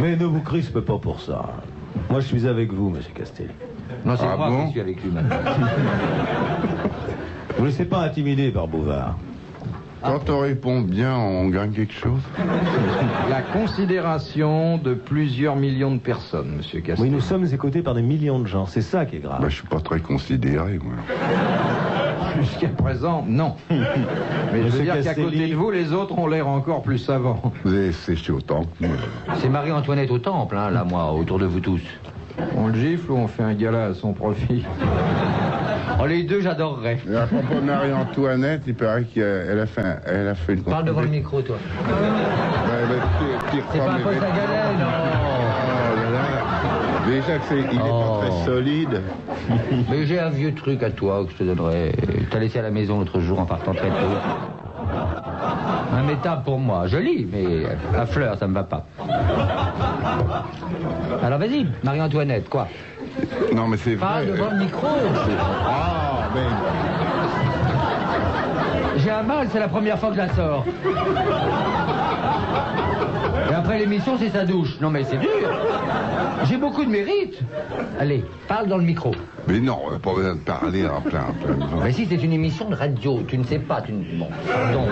Mais ne vous crispez pas pour ça. Moi, je suis avec vous, monsieur Castelli. Non, c'est Ah moi bon qui suis avec lui maintenant. Vous ne laissez pas intimider par Bouvard. Quand on répond bien, on gagne quelque chose. La considération de plusieurs millions de personnes, Monsieur Castelli. Oui, nous sommes écoutés par des millions de gens. C'est ça qui est grave. Bah, je suis pas très considéré, moi. Jusqu'à présent, non. Mais je veux Monsieur dire qu'à Castelli- côté de vous, les autres ont l'air encore plus savants. Vous avez séché autant que moi. C'est Marie-Antoinette au temple, hein, là, moi, autour de vous tous. On le gifle ou on fait un gala à son profit? Oh, les deux, j'adorerais. Et à propos de Marie-Antoinette, il paraît qu'elle a fait une... Parle devant le micro, toi. C'est pas un poste à galet, non. Oh là là. Déjà qu'il n'est pas très solide. Mais j'ai un vieux truc à toi que je te donnerai. T'as laissé à la maison l'autre jour en partant très tôt. Un métal pour moi. Joli, mais à fleurs, ça me va pas. Alors vas-y, Marie-Antoinette, quoi? Non, mais c'est vrai. Parle devant le micro. Ah, mais... J'ai un mal, c'est la première fois que je la sors. Et après l'émission, c'est sa douche. Non, mais c'est dur. J'ai beaucoup de mérite. Allez, parle dans le micro. Mais non, pas besoin de parler en plein. Mais si, c'est une émission de radio. Tu ne sais pas. Bon, pardon.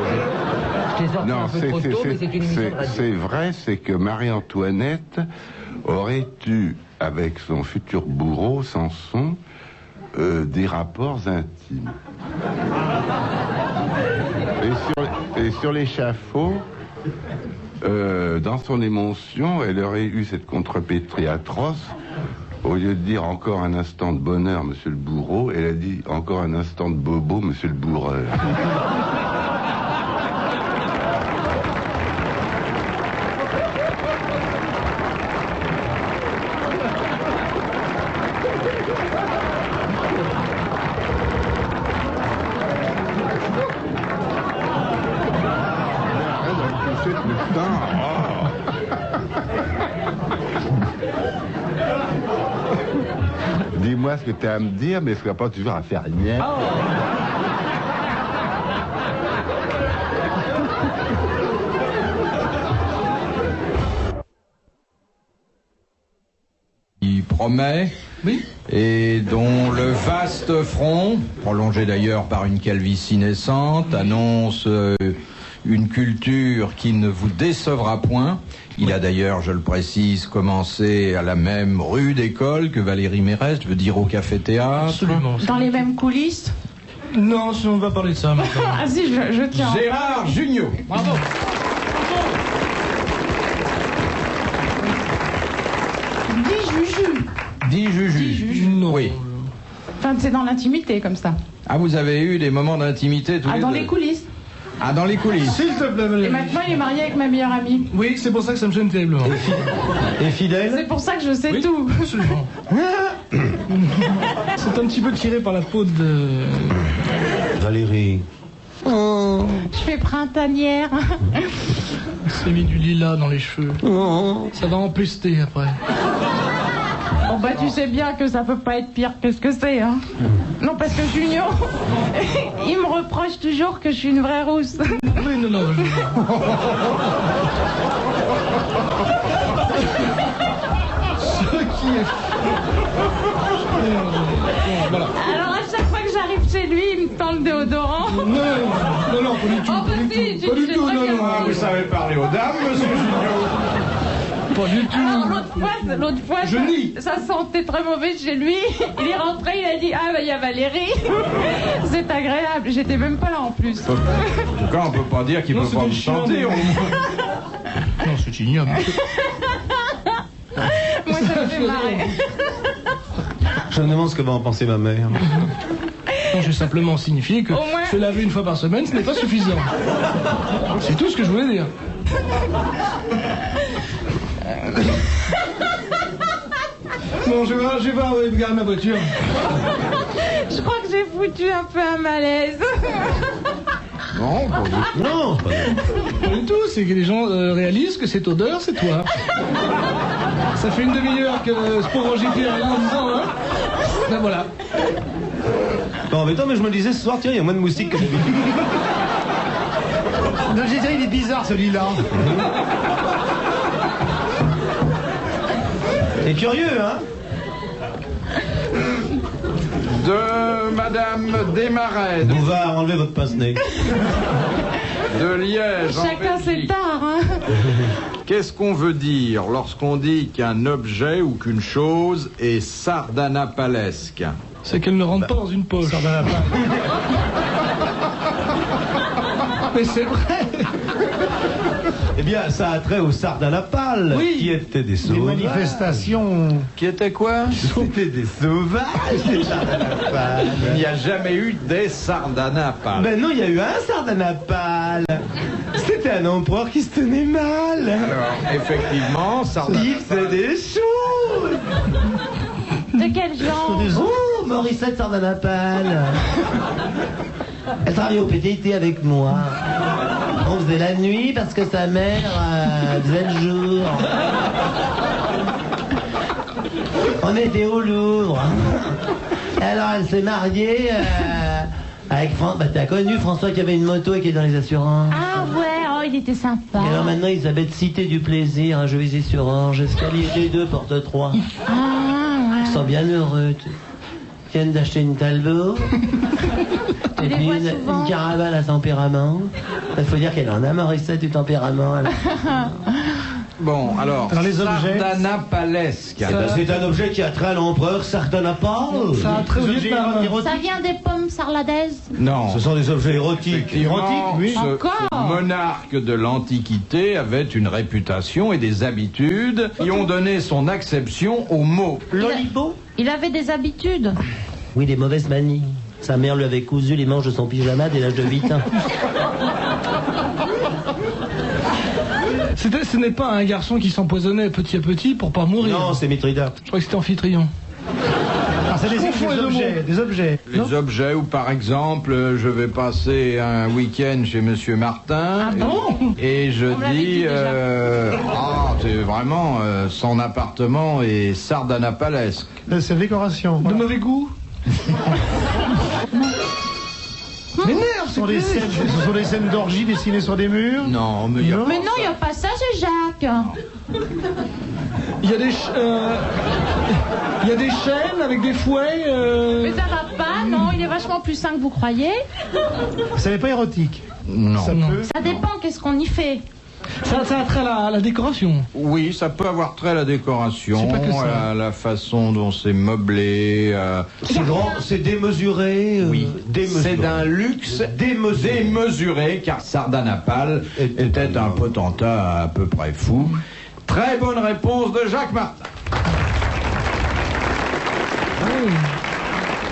Je t'ai sorti un peu trop tôt, mais c'est une émission de radio. C'est vrai, c'est que Marie-Antoinette aurait eu, avec son futur bourreau, Samson, des rapports intimes. Et sur l'échafaud, dans son émotion, elle aurait eu cette contrepétrie atroce. Au lieu de dire encore un instant de bonheur, monsieur le bourreau, elle a dit encore un instant de bobo, monsieur le bourreur. Dis-moi ce que tu as à me dire, mais ce n'est pas toujours à faire rien. Il promet, Oui. et dont le vaste front, prolongé d'ailleurs par une calvitie naissante, annonce une culture qui ne vous décevra point. Il a d'ailleurs, je le précise, commencé à la même rue d'école que Valérie Mérès, je veux dire au café-théâtre. Absolument. Dans les mêmes coulisses? Non, si on va parler de ça maintenant. Ah si, je tiens. Gérard Jugnot. Bravo. Dis Juju. Dit Juju. Non. Oui. Enfin, c'est dans l'intimité, comme ça. Ah, vous avez eu des moments d'intimité tous Ah, les dans deux. les coulisses. Ah, dans les coulisses. S'il te plaît, Et Valérie. maintenant, il est marié avec ma meilleure amie. Oui, c'est pour ça que ça me gêne terriblement. Et fidèle? C'est pour ça que je sais Oui, tout. absolument. C'est un petit peu tiré par la peau de... Valérie. Je fais printanière. Il s'est mis du lilas dans les cheveux. Ça va empester après. Bon bah tu sais bien que ça peut pas être pire que ce que c'est, hein. Non, parce que Junior, il me reproche toujours que je suis une vraie rousse. Oui, non. Ce qui est... Voilà. Alors à chaque fois que j'arrive chez lui, il me tend le déodorant. Non, pas du tout. Oh bah si, Pas du j'ai tout, très non, bien non. vu. Vous savez parler aux dames, monsieur Jugnot. Pas du tout. Alors l'autre fois, Je nie. ça sentait très mauvais chez lui. Il est rentré, il a dit ah bah il y a Valérie. C'est agréable. J'étais même pas là en plus. En tout cas, on peut pas dire qu'il Non, peut pas c'était vous chiant, sentir. mais- Non, c'est ignoble. Moi ça me fait marrer. Je me demande ce que va en penser ma mère. Non, j'ai simplement signifié que Au moins- se laver une fois par semaine, ce n'est pas suffisant. C'est tout ce que je voulais dire. Bon, je vais regarder ma voiture. Je crois que j'ai foutu un peu un malaise. Non, pas du tout. Non, c'est pas vrai. Pas du tout, c'est que les gens réalisent que cette odeur, c'est toi. Ça fait une demi-heure que Sporangité est là en disant, hein. Ben voilà. Pas embêtant, mais je me disais ce soir, tiens, il y a moins de moustiques que d'habitude. Non, j'ai dit, il est bizarre celui-là. C'est curieux, hein? De Madame Desmarais, Bouvard, enlevez votre pince-nez. de Liège, en Chacun ses Belgique. tards, hein. Qu'est-ce qu'on veut dire lorsqu'on dit qu'un objet ou qu'une chose est sardanapalesque? C'est qu'elle ne rentre pas dans une poche. Mais c'est vrai. Eh bien, ça a trait aux Sardanapales, qui étaient des sauvages. Les manifestations. Qui était quoi? C'était des sauvages, les Sardanapales. Il n'y a jamais eu des Sardanapales. Ben non, il y a eu un Sardanapale. C'était un empereur qui se tenait mal. Alors, effectivement, Il faisait des choses. De quel genre? Oh, Morissette Sardanapale. Elle travaillait au PTT avec moi. On faisait la nuit parce que sa mère faisait le jour. On était au Louvre. Alors elle s'est mariée avec François. Bah t'as connu François qui avait une moto et qui est dans les assurances. Ah ouais, oh, il était sympa. Et alors maintenant il s'appelle Cité du Plaisir, un jeu sur Orange, escalier G2, porte 3. Ah ouais. Ils sont bien heureux. Ils viennent d'acheter une Talbot. Et puis une caravane à tempérament. Il faut dire qu'elle en a, Morissette, du tempérament. Bon, alors les objets. Sardanapalesque. Eh ben, c'est un objet qui a trait à l'empereur Sardanapale. Ça a trait au Vietnam. Ça vient des pommes sarladaises? Non. Ce sont des objets érotiques. Effectivement, oui. Ce monarque de l'Antiquité avait une réputation et des habitudes qui ont donné son acception au mot. Lolipo. Il avait des habitudes. Oui, des mauvaises manies. Sa mère lui avait cousu les manches de son pyjama dès l'âge de 8 ans. Ce n'est pas un garçon qui s'empoisonnait petit à petit pour pas mourir. Non, c'est Mithridate. Je crois que c'était Amphitryon. Ah, c'est des objets. Les objets où, par exemple, je vais passer un week-end chez Monsieur Martin et je dis, c'est vraiment son appartement est sardanapalesque. C'est la décoration. De mauvais goût. Mais merde, Ce sont des scènes d'orgie dessinées sur des murs. Non, mais il y a Mais non, il n'y a pas ça, c'est Jacques. il y a des chaînes avec des fouets. Mais ça va pas, non, il est vachement plus sain que vous croyez. Ça n'est pas érotique. Non. Ça peut. Ça dépend, qu'est-ce qu'on y fait. Ça a trait à la décoration. Oui, ça peut avoir trait à la décoration, C'est pas que ça. à la façon dont c'est meublé. C'est grand, c'est démesuré. Oui, démesuré. c'est d'un luxe démesuré, car Sardanapale était un potentat à peu près fou. Très bonne réponse de Jacques Martin.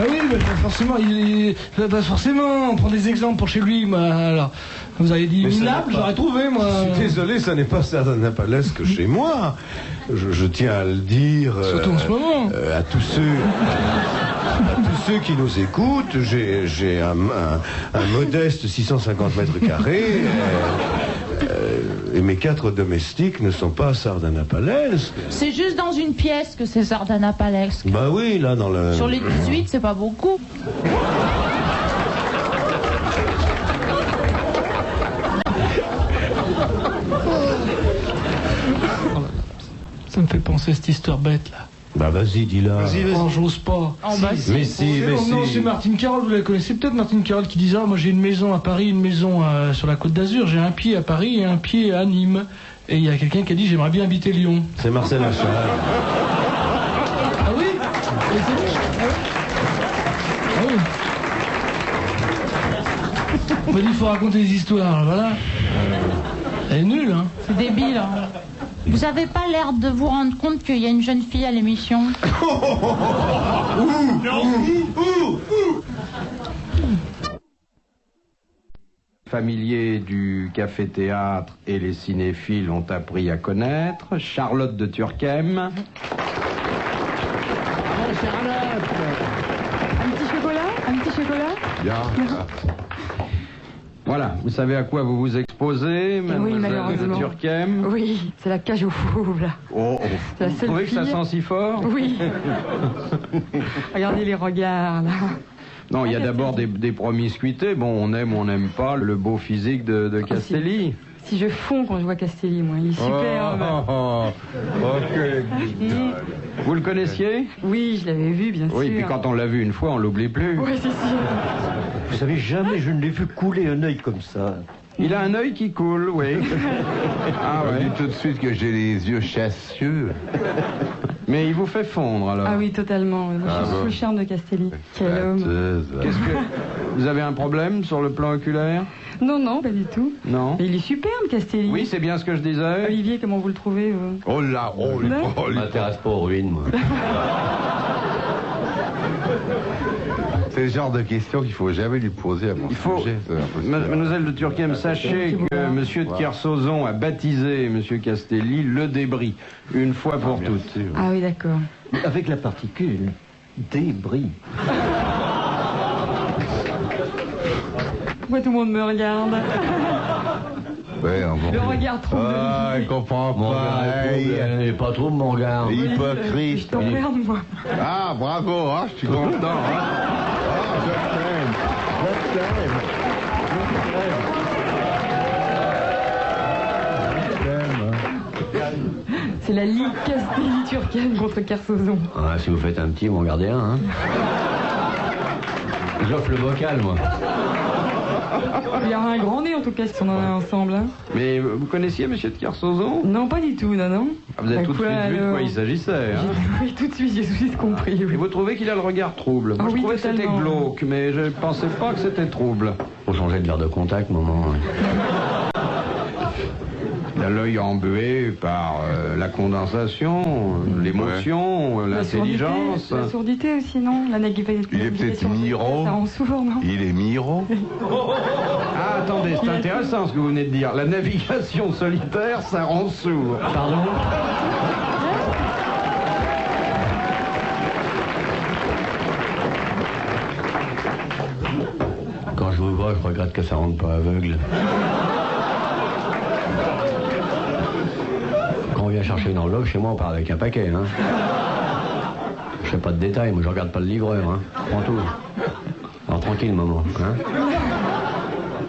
Ah oui, mais forcément, on prend des exemples pour chez lui. Alors, vous avez dit minable, j'aurais trouvé, moi. Je suis désolé, ça n'est pas sardanapalesque chez moi. Je tiens à le dire. Surtout en ce moment. À tous ceux qui nous écoutent, j'ai un modeste 650 mètres carrés. Et mes 4 domestiques ne sont pas sardanapalesques. C'est juste dans une pièce que c'est sardanapalesque. Bah oui, là dans le... Sur les 18, c'est pas beaucoup. Ça me fait penser à cette histoire bête, là. Bah vas-y, dis-la. Oh, j'ose pas. Mais si. Non, c'est Martine Carole, vous la connaissez peut-être, Martine Carole, qui disait, moi j'ai une maison à Paris, une maison sur la Côte d'Azur, j'ai un pied à Paris et un pied à Nîmes. Et il y a quelqu'un qui a dit, j'aimerais bien habiter Lyon. C'est Marcel Achard. Ah oui? Ah oui. On m'a dit, il faut raconter des histoires, voilà. Elle est nulle, hein. C'est débile, hein. Vous avez pas l'air de vous rendre compte qu'il y a une jeune fille à l'émission? Familiers du café-théâtre et les cinéphiles ont appris à connaître Charlotte de Turckheim. Un petit chocolat? Un petit chocolat? Bien. Voilà, vous savez à quoi vous vous exposez, mademoiselle de Turckheim? Oui, c'est la cage au fou, là. Oh, C'est la vous seule trouvez que ça fille. sent si fort? Oui. Regardez les regards, là. Non, il y a d'abord des promiscuités. Bon, on aime ou on n'aime pas le beau physique de Castelli. Si je fonds quand je vois Castelli, moi, il est superbe. Ok. Vous le connaissiez? Oui, je l'avais vu, bien sûr. Oui, puis quand on l'a vu une fois, on l'oublie plus. Oui, c'est sûr. Vous savez, jamais je ne l'ai vu couler un œil comme ça. Il a un œil qui coule, oui. Ah ouais. Dis tout de suite que j'ai les yeux chassieux. Mais il vous fait fondre, alors. Ah oui, totalement. Moi, je suis sous le charme de Castelli. Quel homme. Qu'est-ce que... Vous avez un problème sur le plan oculaire? Non, non, pas du tout. Non. Mais il est superbe, Castelli. Oui, c'est bien ce que je disais. Olivier, comment vous le trouvez, vous? Oh là, oh, les Non. Je m'intéresse pas aux ruines, moi. C'est le genre de question qu'il faut jamais lui poser à mon sujet. Mademoiselle de Turckheim, sachez que Monsieur de Kersauzon a baptisé Monsieur Castelli le débris, une fois pour toutes. Ah oui, d'accord. Avec la particule débris. Pourquoi tout le monde me regarde? Ouais, Le regard trop Ah, il comprend Mon pas. regard, il est pas trop de mon regard. Hypocrite. Je t'emmerde, moi. Ah, bravo, hein, je suis content. Hein. Ah, je t'aime. Je t'aime. C'est la Ligue Castelli-Turckheim contre Kersauzon. Ah, si vous faites un petit, vous en gardez un, hein. J'offre le bocal, moi. Il y aura un grand nez, en tout cas, si on en a ensemble. Hein. Mais vous connaissiez Monsieur de Kersauzon? Non, pas du tout, non, non. Ah, vous avez tout de suite vu de quoi il s'agissait, hein? Oui, tout de suite, j'ai tout de suite compris. Oui. Et vous trouvez qu'il a le regard trouble? Moi, Ah je oui, trouvais que c'était totalement. glauque, mais je pensais pas que c'était trouble. Faut changer de verre de contact, maman. Il a l'œil embué par la condensation, l'émotion, l'intelligence. La sourdité aussi, non? La navigation. Il est peut-être Miro. Ça rend sourd, non? Il est Miro. Ah, attendez, c'est intéressant ce que vous venez de dire. La navigation solitaire, ça rend sourd. Pardon? Quand je vous vois, je regrette que ça rende pas aveugle. Quand on vient chercher une enveloppe, chez moi, on part avec un paquet, hein. Je fais pas de détails, moi je regarde pas le livreur, hein. Je prends tout. Alors tranquille, maman, hein.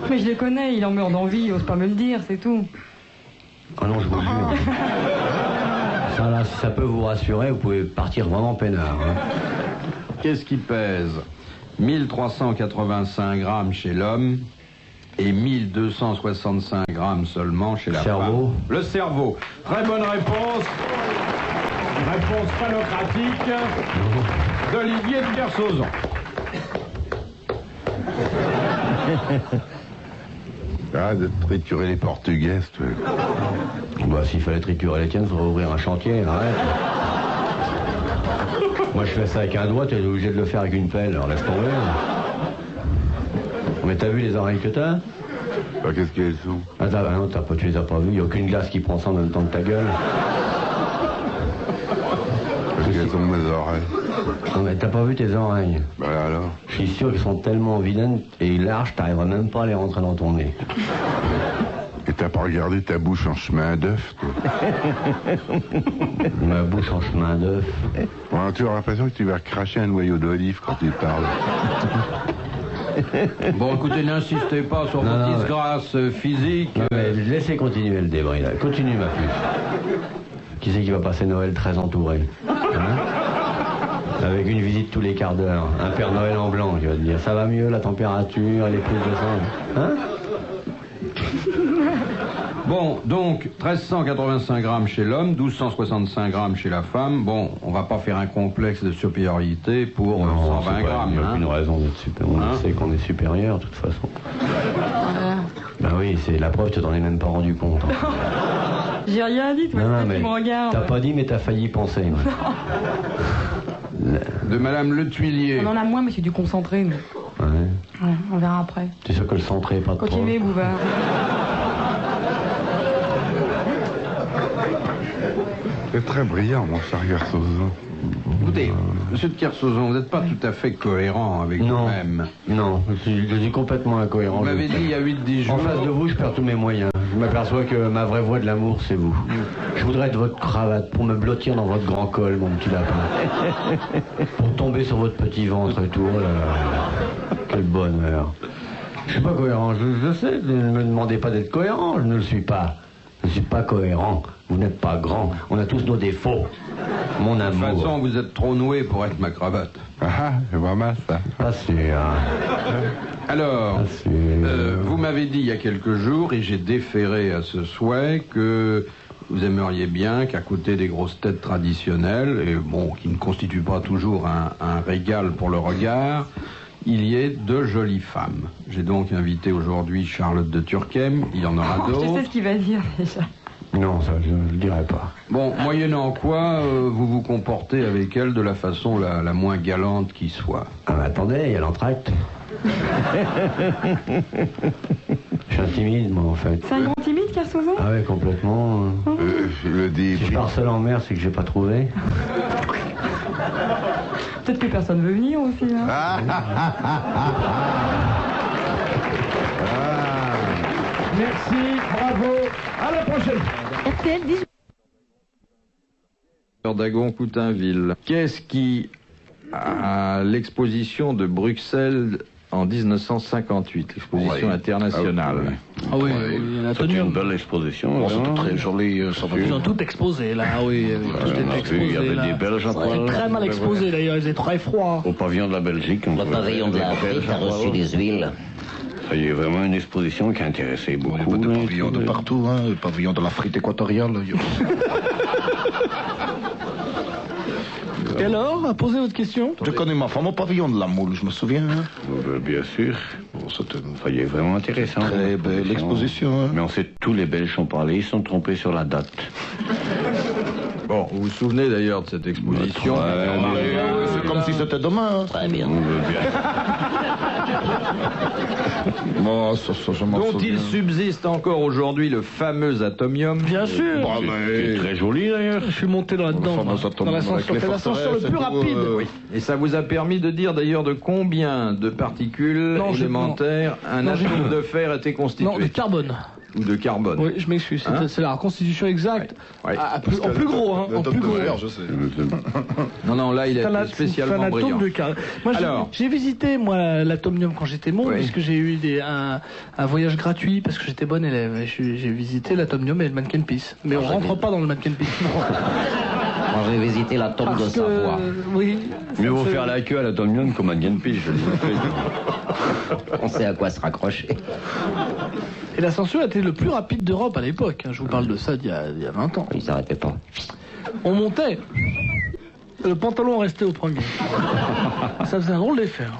Mais je le connais, il en meurt d'envie, il ose pas me le dire, c'est tout. Ah non, je vous jure. Ça, là, si ça peut vous rassurer, vous pouvez partir vraiment peinard, hein. Qu'est-ce qui pèse? 1385 grammes chez l'homme et 1265 grammes seulement chez la Cerveau. femme. Le cerveau. Très bonne réponse. Réponse phalocratique d'Olivier de Kersauzon. Arrête de triturer les portugaises, toi. Bah, s'il fallait triturer les tiennes, il faudrait ouvrir un chantier, arrête. Moi, je fais ça avec un doigt, t'es obligé de le faire avec une pelle, alors laisse tomber. Mais t'as vu les oreilles que t'as? Bah, qu'est-ce qu'elles sont? Ah, non, tu les as pas vues, y a aucune glace qui prend ça en même temps que ta gueule. Parce qu'elles sont mes oreilles. Non, mais t'as pas vu tes oreilles? Bah alors? Je suis sûr qu'elles sont tellement vilaines et larges, t'arriveras même pas à les rentrer dans ton nez. Et t'as pas regardé ta bouche en chemin d'œuf, toi? Ma bouche en chemin d'œuf. Bon, tu as l'impression que tu vas cracher un noyau d'olive quand tu parles. Bon, écoutez, n'insistez pas sur vos disgrâces physiques. Non, mais laissez continuer le débris, là. Continue, ma puce. Qui c'est qui va passer Noël très entouré, hein? Avec une visite tous les quarts d'heure. Un Père Noël en blanc, qui va te dire, ça va mieux, la température, les prises de sang. Hein? Bon, donc, 1385 grammes chez l'homme, 1265 grammes chez la femme. Bon, on va pas faire un complexe de supériorité pour 120 grammes. Il n'y a hein. aucune raison d'être supérieur. On sait qu'on est supérieur, de toute façon. Ben oui, c'est la preuve, tu t'en es même pas rendu compte. Hein. J'ai rien dit, toi, Non, tu mais me regardes. t'as pas dit, mais t'as failli penser. moi. De Madame Le Tuilier. On en a moins, mais c'est du concentré, nous. Ouais. Ouais, on verra après. T'es sûr que le centré est pas de trop? Continuez, Bouvard. C'est très brillant, mon cher Kersauzon. Écoutez, monsieur de Kersauzon, vous n'êtes pas tout à fait cohérent avec vous-même. Non, je suis complètement incohérent. Vous m'avez dit il y a 8-10 jours. En face de vous, je perds tous mes moyens. Je m'aperçois que ma vraie voie de l'amour, c'est vous. Je voudrais être votre cravate pour me blottir dans votre grand col, mon petit lapin. Pour tomber sur votre petit ventre et tout. Oh là là. Quel bonheur. Je suis pas cohérent, je sais. Ne me demandez pas d'être cohérent, je ne le suis pas. Je ne suis pas cohérent. Vous n'êtes pas grand. On a tous nos défauts. Mon De toute amour. façon, vous êtes trop noué pour être ma cravate. Ah, c'est pas mal, ça. Pas sûr. Alors, vous m'avez dit il y a quelques jours, et j'ai déféré à ce souhait, que vous aimeriez bien qu'à côté des grosses têtes traditionnelles, et bon, qui ne constituent pas toujours un régal pour le regard, il y ait 2 jolies femmes. J'ai donc invité aujourd'hui Charlotte de Turckheim, il y en aura Je d'autres. sais ce qu'il va dire déjà. Non, ça, je ne le dirai pas. Bon, moyennant quoi, vous vous comportez avec elle de la façon la moins galante qui soit. Ah, mais attendez, il y a l'entracte. Je suis un timide, moi, en fait. C'est un grand timide, Kersozon? Ah ouais, complètement. Si je pars seul en mer, c'est que j'ai pas trouvé. Peut-être que personne veut venir aussi. Hein. Merci, bravo. À la prochaine. RTL 18. Dagon-Coutainville. Qu'est-ce qui, à l'exposition de Bruxelles en 1958, l'exposition internationale. Ah oui, C'était une belle exposition. C'était très joli. Ils ont tout exposé là, oui. Tout était exposé. Il y avait là. des Belges à poil. Très mal exposé d'ailleurs, ils étaient très froids. Au pavillon de la Belgique. Le pavillon de l'Afrique a reçu des huiles. Il y a vraiment une exposition qui a intéressé beaucoup. Des pavillons de partout, hein. Le pavillon de l'Afrique équatoriale. Et alors, posez votre question. Je connais ma femme au pavillon de la Moule, je me souviens. Hein. Bien sûr. Il y a vraiment intéressant. Très belle exposition. Hein. Mais on sait, tous les Belges sont parlés, ils sont trompés sur la date. Bon, vous vous souvenez d'ailleurs de cette exposition? C'est comme si c'était demain. Hein. Très bien. Bon, je m'en Dont souviens. il subsiste encore aujourd'hui le fameux atomium. Bien sûr. C'est très joli d'ailleurs. Je suis monté là-dedans. Dans l'ascenseur, c'est l'ascenseur le plus rapide. Oui. Et ça vous a permis de dire d'ailleurs de combien de particules élémentaires un atome de fer était constitué? Non, de carbone. Ou de carbone. Oui, je m'excuse. C'est la constitution exacte. Ouais. En plus gros, hein. En plus gros. Je sais. Non, là, il a été spécialement brillant. Moi, Alors, j'ai visité, moi, l'atomium quand j'étais môme, Oui. puisque j'ai eu un voyage gratuit, parce que j'étais bonne élève. J'ai visité l'atomium et le Mannequin Peace. Mais on rentre pas dans le Mannequin Peace. Moi, j'ai visité la tombe de Savoie. Oui. Mieux vaut faire la queue à l'atomium qu'au Mannequin Peace, je le dis. On sait à quoi se raccrocher. Et l'ascenseur était le plus rapide d'Europe à l'époque. Je vous parle de ça d'il y a 20 ans. Il s'arrêtait pas. On montait. Le pantalon restait au premier. Ça faisait un drôle d'effet. Hein.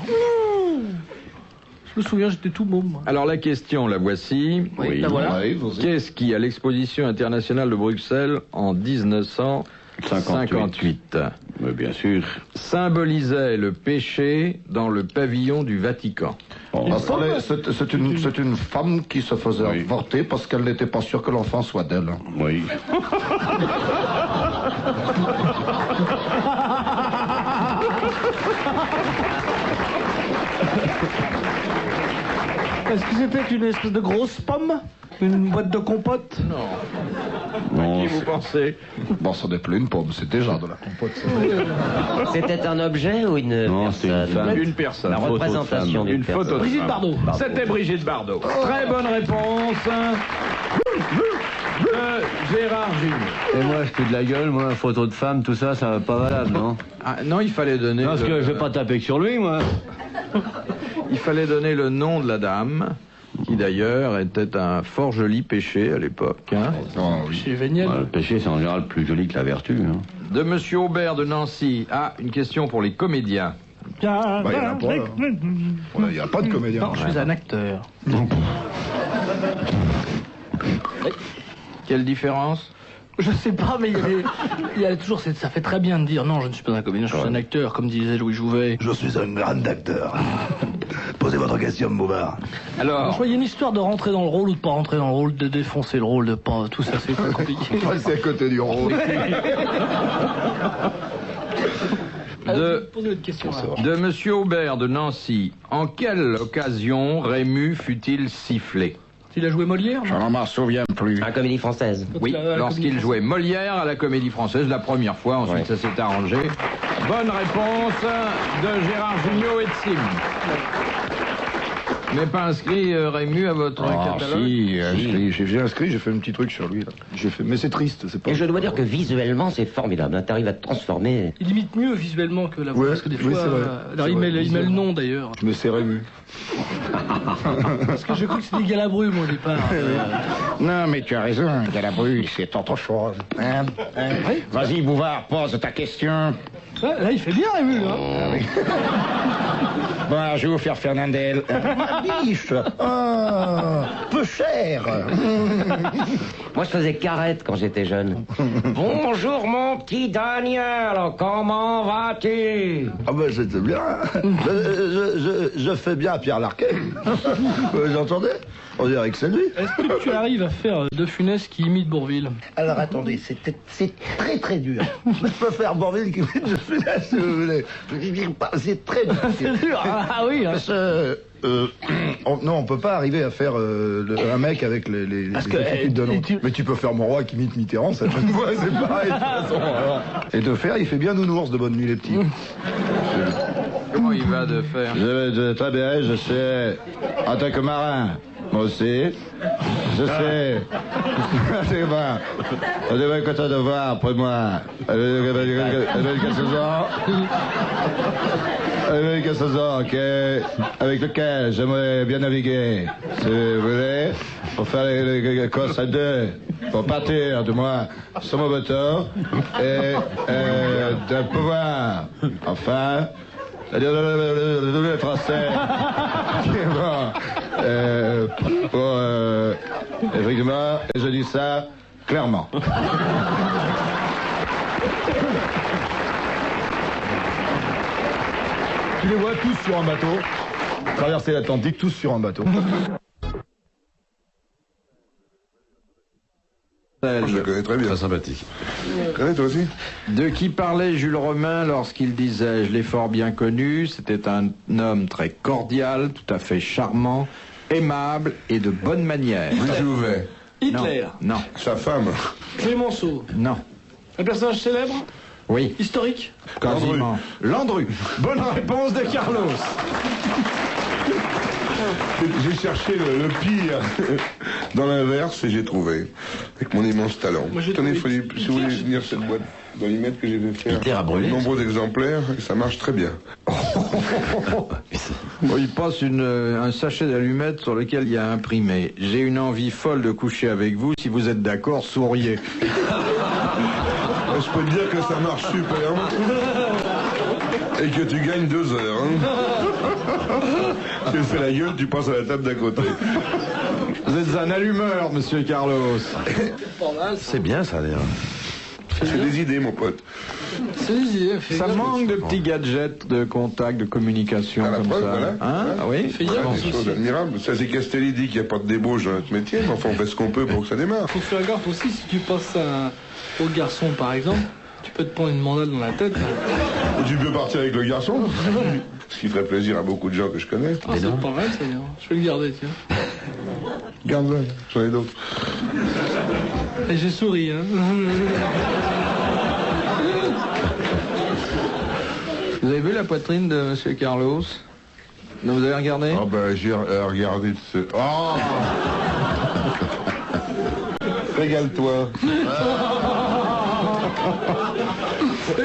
Je me souviens, j'étais tout môme. Moi. alors la question, la voici. Oui, la voilà. Qu'est-ce qui, à l'exposition internationale de Bruxelles en 1958, Mais bien sûr. symbolisait le péché dans le pavillon du Vatican? C'est une femme qui se faisait avorter parce qu'elle n'était pas sûre que l'enfant soit d'elle. Oui. Est-ce que c'était une espèce de grosse pomme? Une boîte de compote? Non. Qui vous pensez? Bon, ça n'est plus une pomme, c'est déjà de la compote. C'était un objet ou une personne? Une personne. La représentation d'une personne. Photo de Brigitte femme. Bardot. C'était Brigitte Bardot. Très bonne réponse. Gérard Junior. Et moi, je fais de la gueule, moi, photo de femme, tout ça, ça va pas valable, non? Ah, non, il fallait donner. Parce que je vais pas taper que sur lui, moi. Il fallait donner le nom de la dame, qui d'ailleurs était un fort joli péché à l'époque. Hein. Chez Véniel. Le péché, c'est en général plus joli que la vertu. Hein. De Monsieur Aubert de Nancy. Ah, une question pour les comédiens. Il n'y a pas de comédien. Non, je suis un acteur. Quelle différence? Je sais pas, mais il y a toujours... Ça fait très bien de dire non, je ne suis pas un comédien, je suis un acteur, comme disait Louis Jouvet. Je suis un grand acteur. Posez votre question, Bouvard. Alors, il y a une histoire de rentrer dans le rôle ou de pas rentrer dans le rôle, de défoncer le rôle, de pas... Tout ça, c'est très compliqué. C'est à côté du rôle. Posez votre question. De Monsieur Aubert de Nancy. En quelle occasion Rému fut-il sifflé? Il a joué Molière? Je ne m'en souviens plus. À la Comédie Française. Oui, lorsqu'il jouait Molière à la Comédie Française, la première fois, ensuite ça s'est arrangé. Bonne réponse de Gérard Jugnot et de Sim. Mais pas inscrit, Rému, à votre catalogue? Si, j'ai inscrit, j'ai fait un petit truc sur lui, là. Mais c'est triste, c'est pas... Et je dois dire que visuellement, c'est formidable. Hein. T'arrives à te transformer. Il imite mieux visuellement que la voix, parce que des fois... c'est vrai. Alors, il met le nom, d'ailleurs. Je me sais Rému. Parce que je crois que c'était Galabru, moi, au départ. Non, mais tu as raison, Galabru, c'est autre chose. Hein? Oui. Vas-y, Bouvard, pose ta question. Là, il fait bien, Rému, hein. Bonjour, Frère Fernandel. Ma biche. Oh, peu cher. Moi, je faisais carrette quand j'étais jeune. Bonjour, mon petit Daniel. Comment vas-tu? Ah ben, c'était bien. Je fais bien Pierre Larquet. Vous entendez? On dirait que c'est lui. Est-ce que tu arrives à faire De Funès qui imite Bourvil? Alors attendez, c'est très très dur. Je peux faire Bourvil qui imite De Funès si vous voulez. C'est très difficile. C'est dur, ah oui. Hein. Parce que, non, on peut pas arriver à faire un mec avec les équipes de nom. Mais tu peux faire mon roi qui imite Mitterrand, ça fait une voix, c'est pareil de toute façon. Alors. Et de faire, il fait bien Nounours de Bonne Nuit les Petits. Comment il va de faire? Très bien, je sais. En tant que marin, moi aussi. Je sais. C'est bon. On est content de voir, pour moi. Avec 16 ans, ok. Avec lequel j'aimerais bien naviguer. Si vous voulez, pour faire les courses à deux. Pour partir, du moins, sur mon bateau. Et de pouvoir, enfin, c'est-à-dire le français. Bon, effectivement, je dis ça clairement. Tu les vois tous sur un bateau, traverser l'Atlantique, tous sur un bateau. Je le connais très bien. Très sympathique. Tu connais toi aussi? De qui parlait Jules Romain lorsqu'il disait, je l'ai fort bien connu, c'était un homme très cordial, tout à fait charmant, aimable et de bonne manière. Louis Jouvet. Hitler. Non. Sa femme. Clémenceau. Non. Un personnage célèbre? Oui. Historique? Quasiment. Landru. Bonne réponse de Carlos. J'ai cherché le pire dans l'inverse et j'ai trouvé. Avec mon immense talent. Tenez, si vous voulez venir cette boîte d'allumettes que j'ai fait faire de nombreux exemplaires, et ça marche très bien. Il passe un sachet d'allumettes sur lequel il y a imprimé. J'ai une envie folle de coucher avec vous. Si vous êtes d'accord, souriez. Je peux te dire que ça marche super. Et que tu gagnes 2 heures. Hein. Tu fais la gueule, tu passes à la table d'à côté. Vous êtes un allumeur, monsieur Carlos. C'est bien ça, d'ailleurs. C'est des idées, mon pote. C'est des idées. Ça manque de petits gadgets de contact, de communication À la comme preuve, ça. voilà. Hein? Ah oui. C'est des choses admirables. Ça, c'est Castelli dit qu'il n'y a pas de débauche dans notre métier, mais enfin, on fait ce qu'on peut pour que ça démarre. Faut faire gaffe aussi, si tu passes au garçon, par exemple, tu peux te prendre une mandale dans la tête. Et tu peux partir avec le garçon. Ce qui ferait plaisir à beaucoup de gens que je connais. Ah, c'est pas mal, ça, d'ailleurs. Je vais le garder, tiens. Garde-le, j'en ai d'autres. Et j'ai souri, hein. Vous avez vu la poitrine de monsieur Carlos? Non, vous avez regardé? Ah ben, j'ai regardé ce... Oh Régale-toi. Peu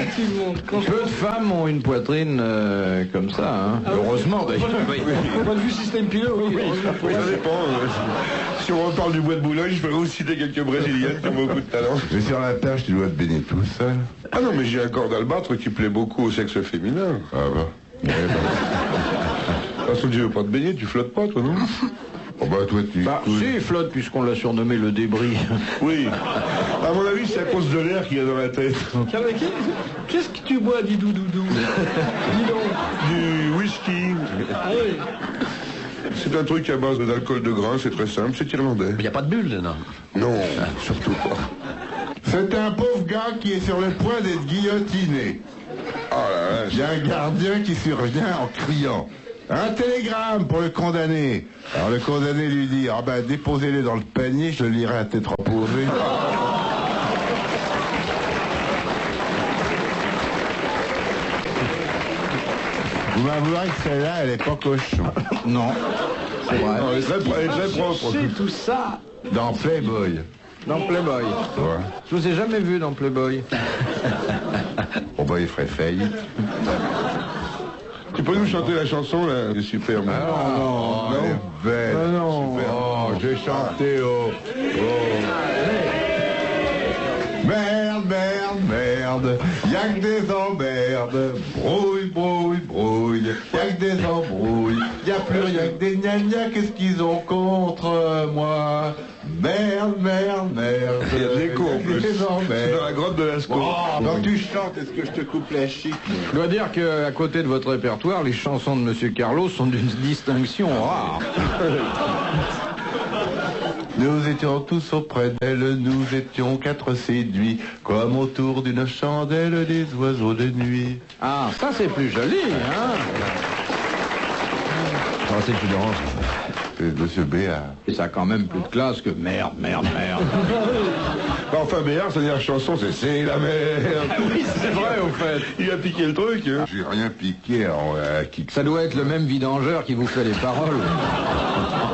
de femmes ont une poitrine comme ça, hein. Heureusement d'ailleurs. Au point de vue système pilote, oui. Ça dépend. Si on reparle du bois de Boulogne, je peux vous citer quelques Brésiliennes qui ont beaucoup de talent. Mais sur la tâche, tu dois te baigner tout seul. Ah non, mais j'ai un corps d'albâtre qui plaît beaucoup au sexe féminin. Ah bah. Parce que tu veux pas te baigner, tu flottes pas, toi, non? Oh bah toi tu... Bah si, il flotte puisqu'on l'a surnommé le débris. Oui. À mon avis, c'est à cause de l'air qu'il y a dans la tête. Qu'est-ce que tu bois, dis doudou? Dis donc. Du whisky. Ah oui. C'est un truc à base d'alcool de grain, c'est très simple, c'est irlandais. Il n'y a pas de bulle dedans. Non, surtout pas. C'est un pauvre gars qui est sur le point d'être guillotiné. Oh la vache. Il y a un gardien qui survient en criant. Un télégramme pour le condamné. Alors le condamné lui dit, ah ben déposez-les dans le panier, je le lirai à tête reposée. Vous m'avouerez que celle-là, elle est pas cochon. Non. C'est vrai. Non, elle est très propre. C'est tout ça. Dans Playboy. Dans Playboy. Ouais. Je vous ai jamais vu dans Playboy. Bon bah il ferait faillite. Tu peux nous chanter la chanson là? C'est super. Non, Elle est belle. non. Super. Oh, j'ai chanté Merde, merde, merde, y'a que des emmerdes, brouille, brouille, brouille, y'a que des embrouilles, y'a plus rien que des gna-gna, qu'est-ce qu'ils ont contre moi? Merde, merde, merde. Il y a de l'écho en plus. Des emmerdes. C'est dans la grotte de Lascaux. Oh, donc tu chantes, est-ce que je te coupe la chic? Je dois dire qu'à côté de votre répertoire, les chansons de Monsieur Carlos sont d'une distinction rare. Nous étions tous auprès d'elle, nous étions 4 séduits, comme autour d'une chandelle des oiseaux de nuit. Ah, ça c'est plus joli, hein? Ah, c'est plus d'orange. C'est Monsieur Béard. Et ça a quand même plus de classe que merde, merde, merde. Enfin, Béard, sa dernière chanson, c'est la merde. Oui, c'est vrai, au fait. Il a piqué le truc. Hein. J'ai rien piqué à qui. Ça doit être le même vidangeur qui vous fait les paroles.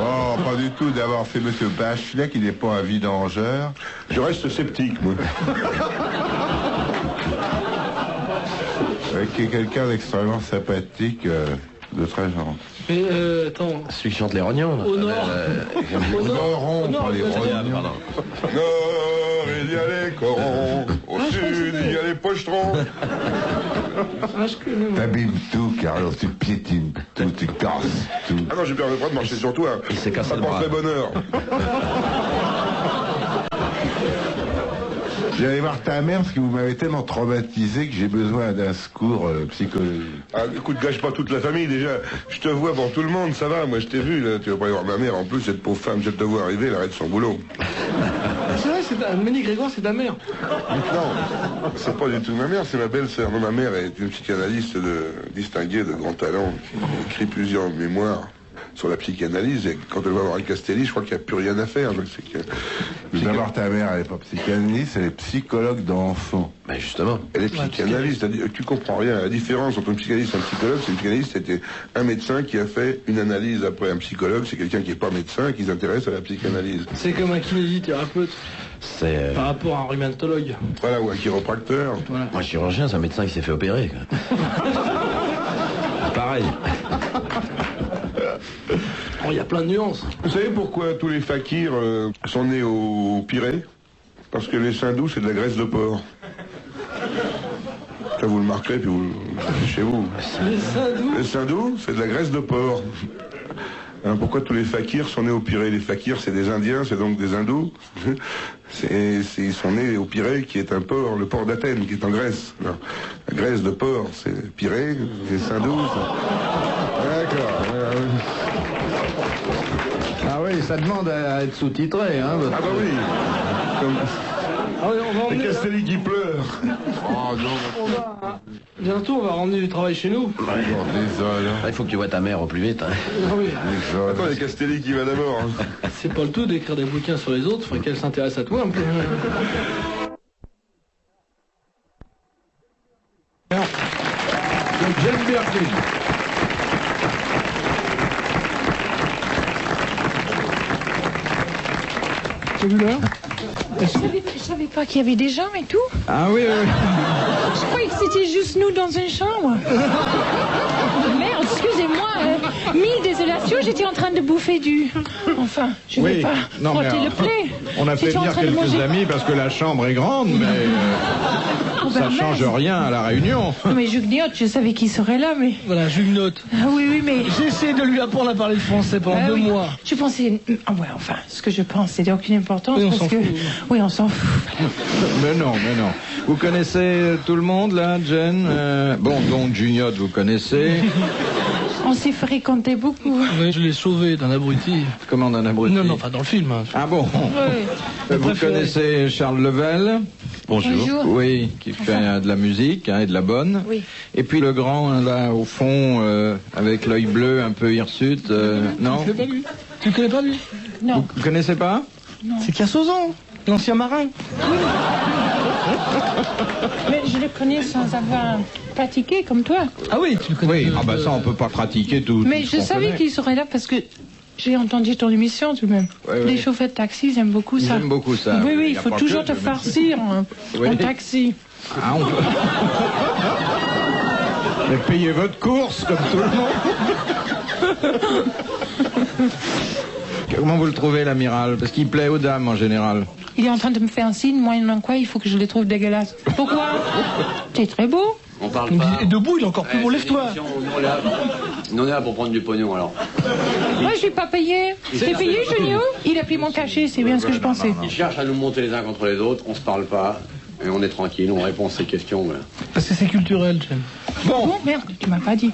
Oh, pas du tout, d'avoir fait Monsieur Bachelet, qui n'est pas un vidangeur. Je reste sceptique, moi. Qui est quelqu'un d'extrêmement sympathique, de très gentil. Mais attends. Celui qui chante les rognons, là. Au nord. Au nord, Nord, pas les rognons. Nord, il y a les corons. Au sud, il y a les pochetrons. Ah, je connais, moi. T'abîmes tout, Carlos, tu piétines tout, tu casses tout. Ah non, je ne permets pas de marcher sur toi. Il s'est cassé Ça le porterait bras. bonheur. J'allais voir ta mère parce que vous m'avez tellement traumatisé que j'ai besoin d'un secours psychologique. Ah, écoute, gâche pas toute la famille déjà. Je te vois pour tout le monde, ça va. Moi, je t'ai vu, là. Tu vas pas y voir ma mère. En plus, cette pauvre femme, je te vois arriver, elle arrête son boulot. C'est vrai, Ménie Grégoire, c'est ta mère. Non, c'est pas du tout ma mère, c'est ma belle-sœur. Non, ma mère est une psychanalyste distinguée de grand talent, qui a écrit plusieurs mémoires sur la psychanalyse. Et quand elle va voir un Castelli, je crois qu'il n'y a plus rien à faire. D'abord, ta mère, elle n'est pas psychanalyste, elle est psychologue d'enfants. Ben justement. Elle est psychanalyste. Tu comprends rien. La différence entre un psychanalyste et un psychologue, c'est que le psychanalyste, c'était un médecin qui a fait une analyse après un psychologue. C'est quelqu'un qui n'est pas médecin et qui s'intéresse à la psychanalyse. C'est comme un kinésithérapeute. C'est... Par rapport à un rhumatologue. Voilà, ou un chiropracteur. Voilà. Un chirurgien, c'est un médecin qui s'est fait opérer. Pareil. Oh, il y a plein de nuances. Vous savez pourquoi tous les fakirs sont nés au Pirée? Parce que les saindoux, c'est de la graisse de porc. Ça, vous le marquerez, puis vous le chez vous. Les saindoux, c'est de la graisse de porc. Alors pourquoi tous les fakirs sont nés au Pirée? Les fakirs, c'est des Indiens, c'est donc des hindous. Ils sont nés au Pirée, qui est un port, le port d'Athènes, qui est en Grèce. Alors, la graisse de porc, c'est Pirée, les saindoux. D'accord. Ah oui, ça demande à être sous-titré, hein. Ah bah oui. Comme... Ah oui, on va emmener... Castelli qui pleure. Oh non. Bientôt, on va ramener du travail chez nous. Désolé. Il faut que tu vois ta mère au plus vite. Hein. Ah oui. Attends, il y a Castelli qui va d'abord. Hein. C'est pas le tout d'écrire des bouquins sur les autres, faudrait qu'elle s'intéresse à toi un peu. Jane Birkin. T'as vu l'heure? Je savais pas qu'il y avait des gens et tout. Ah oui, oui. Je croyais que c'était juste nous dans une chambre. Merde, excusez-moi. Mille désolations, j'étais en train de bouffer du... Enfin, je vais Oui. pas Non, mais frotter le plaid. On a fait J'étais en venir train de quelques manger- amis parce que la chambre est grande, mais ça change rien à la réunion. Non, mais Jugnotte, je savais qu'il serait là, mais... Voilà, Jugnotte. Ah oui, oui, mais... J'essaie de lui apprendre à parler le français pendant Ah 2 oui. mois. Je pensais... Ah ouais, enfin, ce que je pense, c'est d'aucune importance. Oui, on parce s'en que... fout. Oui, on s'en fout. Mais non, mais non. Vous connaissez tout le monde, là, Jen? Bon, donc, Jugnotte, vous connaissez. On s'est fréquenté beaucoup. Oui, je l'ai sauvé d'un abruti. Comment d'un abruti? Non, non, pas dans le film. Hein. Ah bon? Oui. Vous connaissez Charles Level? Bonjour. Oui, qui fait de la musique, hein, et de la bonne. Oui. Et puis le grand, là, au fond, avec l'œil bleu, un peu hirsute, non? Tu connais pas lui? Tu connais pas lui? Non. Vous connaissez pas? C'est Cassozon, l'ancien marin. Mais je le connais sans avoir pratiqué comme toi. Ah oui, tu le connais. Oui, ah bah ça, on peut pas pratiquer tout. Mais tout ce je qu'on savais connaît. qu'il serait là parce que J'ai entendu ton émission tout de même. Ouais, Les ouais. chauffeurs de taxi, j'aime beaucoup ça. J'aime beaucoup ça. Oui, oui, Y il a faut pas toujours que, te je- farcir Oui. en taxi. Ah, on peut... Mais payez votre course, comme tout le monde. Comment vous le trouvez, l'amiral? Parce qu'il plaît aux dames, en général. Il est en train de me faire un signe, moyennant quoi il faut que je les trouve dégueulasses. Pourquoi? T'es très beau. On parle pas. Et debout, il est encore plus beau, lève-toi. On est là pour prendre du pognon alors. Moi, je suis pas payé. T'es payé, Junio? Il a pris mon cachet, c'est bien ce que je pensais. Ils cherchent à nous monter les uns contre les autres, on se parle pas, et on est tranquille, on répond à ces questions. Voilà. Parce que c'est culturel, Jen. Bon, merde, tu m'as pas dit.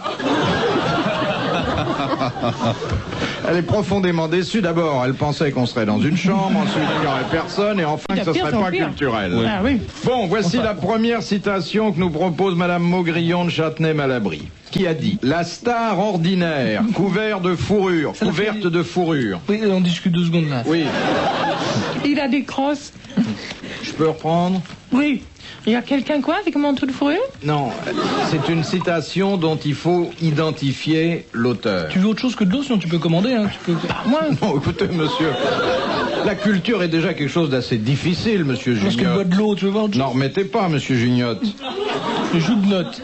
Elle est profondément déçue. D'abord, elle pensait qu'on serait dans une chambre, ensuite il n'y aurait personne, et enfin que ce serait pas culturel. Ah oui. Bon, voici la première citation que nous propose Madame Maugrillon de Châtenay-Malabry, qui a dit « La star ordinaire, couverte de fourrure, couverte de fourrure. » Oui, on discute 2 secondes là. Oui. Il a des crosses. Je peux reprendre? Oui. Il y a quelqu'un quoi avec un manteau de fourrure? Non, c'est une citation dont il faut identifier l'auteur. Tu veux autre chose que de l'eau, sinon tu peux commander, hein. Tu peux... Moi? Non, écoutez, monsieur, la culture est déjà quelque chose d'assez difficile, monsieur Juniot. Parce qu'elle boit de l'eau, tu veux voir autre chose? N'en remettez pas, monsieur Juniot. Je joue de notes.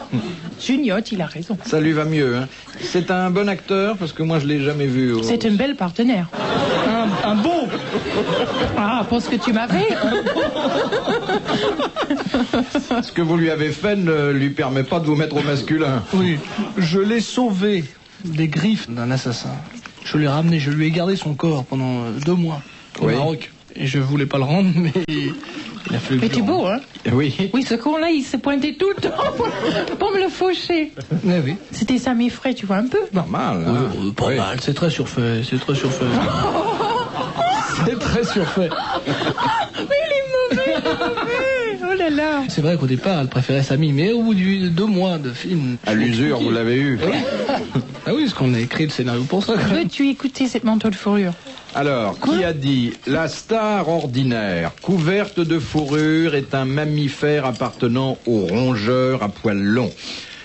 Juniot, il a raison. Ça lui va mieux, hein. C'est un bon acteur, parce que moi je l'ai jamais vu. C'est une belle partenaire. Un beau. Ah, pour ce que tu m'as fait. Ce que vous lui avez fait ne lui permet pas de vous mettre au masculin. Oui, je l'ai sauvé des griffes d'un assassin. Je l'ai ramené, je lui ai gardé son corps pendant 2 mois au Maroc. Et je voulais pas le rendre, mais il a fallu que Mais je t'es le rende. beau, hein? Oui. Oui, ce con-là, il s'est pointé tout le temps pour me le faucher. Mais oui. C'était ça m'effraie, tu vois, un peu. Normal. Hein. Pas mal, c'est très surfait, c'est très surfait. C'est très surfait. Mais il est mauvais, il est mauvais. Oh là là. C'est vrai qu'au départ, elle préférait Samy, mais au bout de 2 mois de film... À l'usure, vous l'avez eu. Ah oui, parce qu'on a écrit le scénario pour ça. Veux-tu écouter cette manteau de fourrure? Alors, qui a dit « La star ordinaire, couverte de fourrure, est un mammifère appartenant aux rongeurs à poils longs.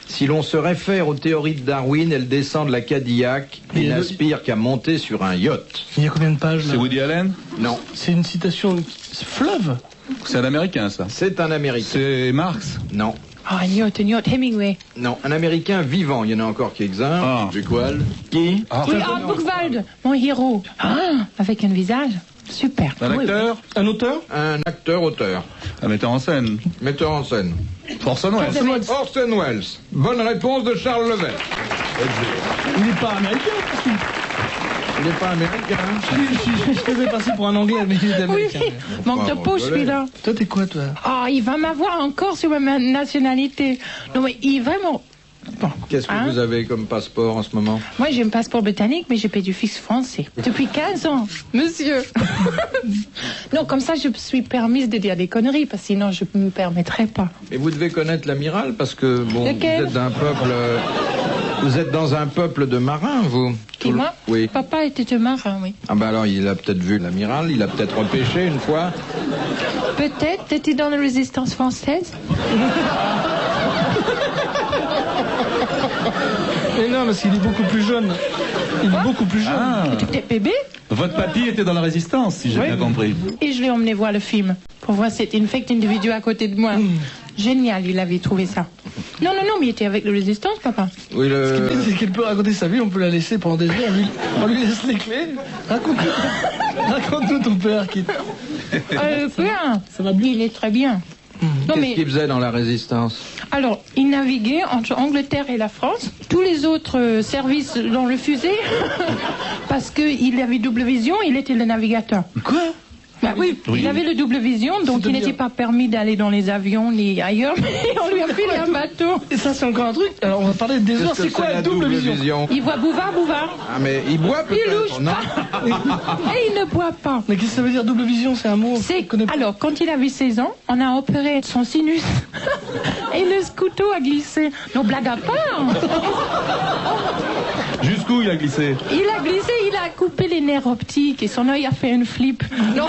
Si l'on se réfère aux théories de Darwin, elle descend de la Cadillac et n'aspire qu'à monter sur un yacht. » Il y a combien de pages là? C'est Woody Allen? Non. C'est une citation... Fleuve? C'est un Américain, ça. C'est un Américain. C'est Marx? Non. Ah, un yacht, Hemingway. Non, un Américain vivant. Il y en a encore quelques-uns. Ah. Du quel? Qui? Oui, Art Buchwald, mon héros. Ah, avec un visage super. Un Oui, acteur? Un auteur? Un acteur-auteur. Un metteur en scène? Metteur en scène. Orson Welles. Orson Welles. Bonne réponse de Charles Levet. Il n'est pas américain. Il n'est pas américain. Je faisais passer pour un anglais, mais il est Oui, américain. manque de peau, celui-là. Toi, t'es quoi, toi? Ah, il va m'avoir encore sur ma nationalité. Non, mais il est vraiment... Bon. Qu'est-ce que Hein? vous avez comme passeport en ce moment? Moi, j'ai un passeport britannique, mais j'ai payé du fixe français. Depuis 15 ans, monsieur. Non, comme ça, je suis permise de dire des conneries, parce que sinon, je ne me permettrais pas. Et vous devez connaître l'amiral, parce que, bon, Lequel? vous êtes d'un peuple... Vous êtes dans un peuple de marins, vous? Qui, moi? Oui. Papa était un marin, oui. Ah ben alors, il a peut-être vu l'amiral, il a peut-être repêché une fois. Peut-être, t'étais dans la résistance française? Mais non, parce qu'il est beaucoup plus jeune. Il est beaucoup plus jeune. Ah. T'es bébé? Votre papy était dans la résistance, si j'ai Oui. bien compris. Et je l'ai emmené voir le film, pour voir cet infect individu à côté de moi. Génial, il avait trouvé ça. Non, mais il était avec la résistance, papa. Oui, Ce qui est bien, c'est qu'elle peut raconter sa vie, on peut la laisser pendant des heures, on lui laisse les clés. Raconte-nous ton père qui... Bien, il est très bien. Non, Qu'est-ce mais, qu'il faisait dans la résistance? alors, il naviguait entre Angleterre et la France. Tous les autres services l'ont refusé parce qu'il avait double vision, il était le navigateur. Quoi? Bah oui, il avait le double vision, donc il n'était pas permis d'aller dans les avions ni ailleurs, mais on lui a filé un bateau. Et ça, c'est encore un truc. Alors, on va parler des heures. C'est quoi la double vision? Il voit Bouvard. Ah, mais il boit Il peut-être, louche non? pas. Et il ne boit pas. Mais qu'est-ce que ça veut dire double vision? C'est un mot. Alors, quand il avait 16 ans, on a opéré son sinus. Et le couteau a glissé. Non, blague à part. Jusqu'où il a glissé? Il a glissé, il a a coupé les nerfs optiques et son œil a fait une flip. Non,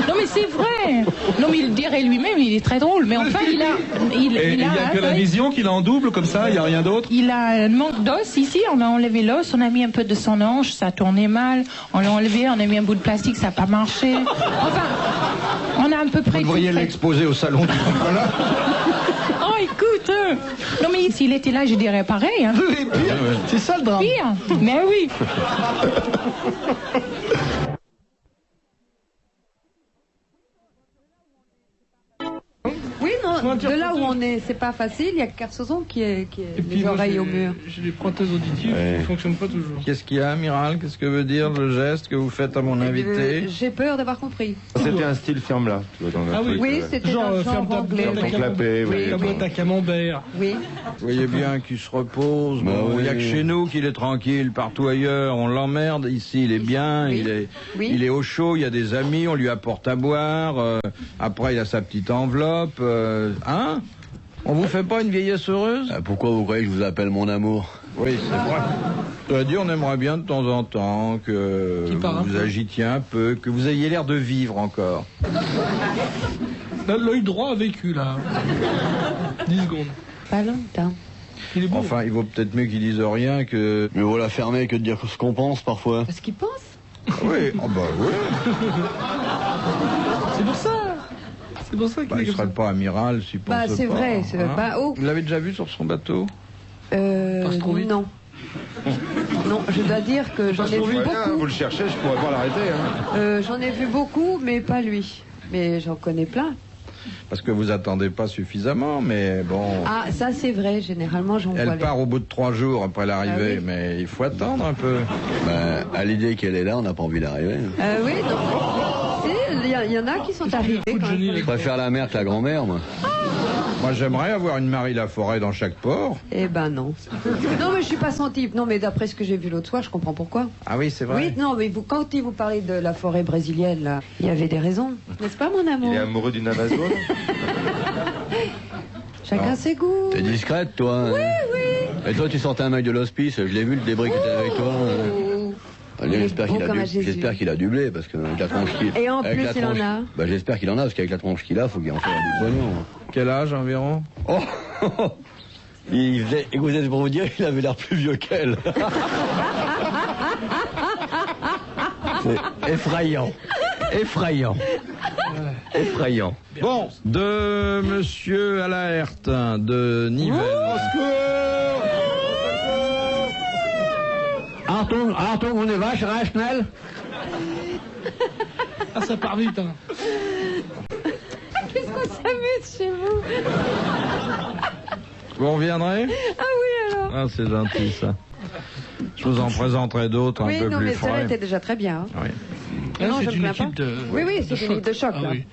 non mais c'est vrai. Non mais il dirait lui-même, il est très drôle. Mais enfin, il a Il n'y a que la vision qu'il a en double, comme ça, il n'y a rien d'autre. Il a un manque d'os ici, on a enlevé l'os, on a mis un peu de son hanche, ça tournait mal. On l'a enlevé, on a mis un bout de plastique, ça n'a pas marché. Enfin, on a à peu près... Vous devriez l'exposer au salon du Nicolas. Oh, écoute, non mais s'il était là, je dirais pareil. Hein. Oui, pire. C'est ça le drame. Pire, mais oui. Oui, non, de là où on est, c'est pas facile. Il y a Carsozon qui est les oreilles au mur. J'ai des prothèses auditives qui ne fonctionnent pas toujours. Qu'est-ce qu'il y a, Amiral? Qu'est-ce que veut dire le geste que vous faites à mon invité? J'ai peur d'avoir compris. C'était un style ferme-là. Ah oui, Oui, c'était genre dans le genre ferme ta anglais. boîte à clapet, oui. la boîte à camembert. Oui. Vous voyez bien qu'il se repose. Bah Bon, il n'y a oui. que chez nous qu'il est tranquille. Partout ailleurs, on l'emmerde. Ici, il est bien. Oui. Il est au chaud. Il y a des amis. On lui apporte à boire. Après, il a sa petite enveloppe. Hein? On vous fait pas une vieillesse heureuse? Pourquoi vous croyez que je vous appelle mon amour? Oui, c'est vrai. Cela dit, on aimerait bien de temps en temps que vous vous agitiez un peu, que vous ayez l'air de vivre encore. L'œil droit a vécu, là. 10 secondes. Pas longtemps. Il est beau. Enfin, il vaut peut-être mieux qu'ils disent rien que... Mais voilà fermer que de dire ce qu'on pense parfois. Parce qu'il pense. Oui, oh bah oui. C'est pour ça. C'est pour ça qu'il Il ne serait pas amiral s'il pense Bah, c'est pas, vrai. hein. Oh. Vous l'avez déjà vu sur son bateau? Non. Non, je dois dire que j'en ai vu beaucoup. Vous le cherchez, je pourrais pas l'arrêter. Hein. J'en ai vu beaucoup, mais pas lui. Mais j'en connais plein. Parce que vous attendez pas suffisamment, mais bon... Ah, ça c'est vrai, généralement j'en vois. Elle part au bout de 3 jours après l'arrivée, Ah oui. mais il faut attendre un peu. À l'idée qu'elle est là, on n'a pas envie d'arriver. Oui, non. Il y en a qui sont arrivés quand même. Je préfère la mère que la grand-mère, moi. Moi, j'aimerais avoir une Marie Laforêt dans chaque port. Eh ben non. Non, mais je suis pas son type. Non, mais d'après ce que j'ai vu l'autre soir, je comprends pourquoi. Ah oui, c'est vrai. Oui, non, mais quand vous parlez de la forêt brésilienne, là, il y avait des raisons. N'est-ce pas, mon amour? Il est amoureux d'une Amazone. Chacun ses goûts. T'es discrète, toi. Oui, hein. oui. Et toi, tu sortais un mec de l'hospice. Je l'ai vu, le débris qui était avec toi. Allez, j'espère qu'il a du blé, parce qu'avec la tronche qu'il... Et en avec plus, la il en tronche- a. Bah, j'espère qu'il en a, parce qu'avec la tronche qu'il a, faut qu'il en fasse du pognon. Quel âge environ? Oh écoutez, pour vous dire, il avait l'air plus vieux qu'elle. C'est effrayant. Effrayant. Effrayant. Bon, de Monsieur Alaert de Nivelles. Achtung, on est vache, schnell. Ah, ça part vite, hein. Qu'est-ce qu'on s'amuse chez vous? Vous reviendrez? Ah oui, alors. Ah, c'est gentil, ça. Je vous en présenterai d'autres un Oui, peu non, plus mais ça frais. était déjà très bien. Hein. Oui. Là, Non, je c'est me une plains équipe pas. de... Oui, c'est une équipe de choc, Ah là. oui.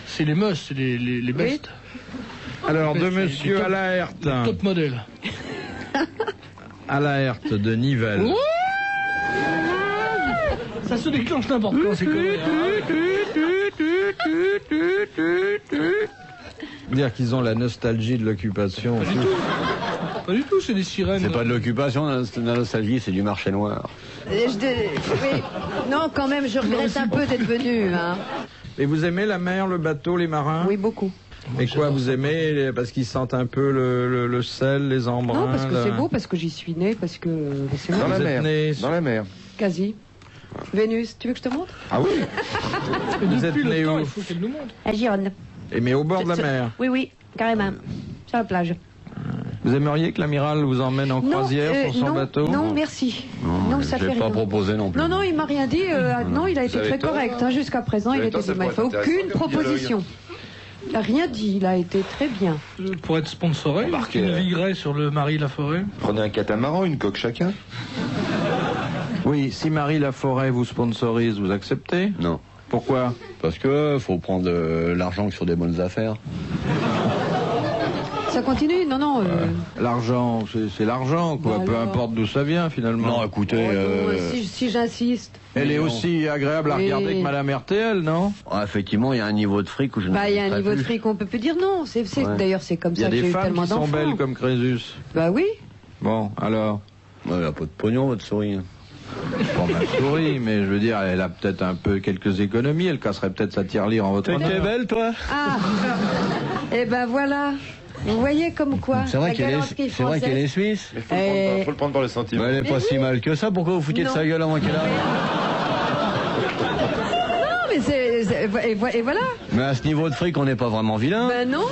C'est les meus, c'est les bestes. Alors, de C'est Monsieur les top- Alaert. les top modèle. Alaert de Nivelles. Ça se déclenche n'importe quand, c'est conneries. Dire qu'ils ont la nostalgie de l'occupation. Pas du tout, c'est des sirènes. C'est pas de l'occupation, la nostalgie, c'est du marché noir. Oui. Non, quand même, je regrette un peu d'être venu. Hein. Et vous aimez la mer, le bateau, les marins? Oui, beaucoup. Et quoi, vous aimez parce qu'ils sentent un peu le sel, les embruns? Non, parce que c'est beau, parce que j'y suis né, parce que c'est Dans beau. la mer. Dans la mer. Quasi. Vénus, tu veux que je te montre? Ah oui. Vous êtes Depuis né le temps, où? il faut qu'elle nous montre. À Gironde. Et mais au bord de la mer. Oui, oui, carrément. Sur la plage. Vous aimeriez que l'amiral vous emmène en croisière sur son bateau? Non, merci. Non, ça je fait l'ai pas rien. proposé non plus. Non, il m'a rien dit. Non, il a été avez très tort. correct. Hein, jusqu'à présent, il avez était tort, ça il m'a fait pourrait être aucune intéressant comme proposition. Il n'a rien dit, il a été très bien. Pour être sponsoré, Embarqué, tu naviguerais sur le Marie Laforêt. Prenez un catamaran, une coque chacun. Oui, si Marie Laforêt vous sponsorise, vous acceptez? Non. Pourquoi? Parce que faut prendre de l'argent sur des bonnes affaires. Ça continue? Non. L'argent, c'est l'argent, quoi. Bah Peu alors. importe d'où ça vient, finalement. Non, écoutez... non, si j'insiste. Elle est aussi agréable à Oui. regarder que Madame RTL, non? Ah, effectivement, il y a un niveau de fric où je ne Bah, il y a un serai niveau de plus. fric, on peut plus dire non. Ouais. D'ailleurs, c'est comme Il y a ça que des j'ai eu femmes tellement qui sont d'enfants. belles comme Crésus. Bah oui. Bon, alors. Ouais, elle a pas de pognon, votre souris. Pas ma souris, mais je veux dire, elle a peut-être un peu quelques économies. Elle casserait peut-être sa tirelire en votre honneur. T'es belle, toi? Ah, eh ben voilà. Vous voyez comme quoi. C'est vrai la qu'elle galanterie est, c'est vrai qu'elle est suisse. Il faut le prendre par le sentiment. Elle est pas si mal que ça. Pourquoi vous foutiez de Non. sa gueule avant qu'elle arrive? Non, mais et voilà. Mais à ce niveau de fric, on n'est pas vraiment vilain. Ben non.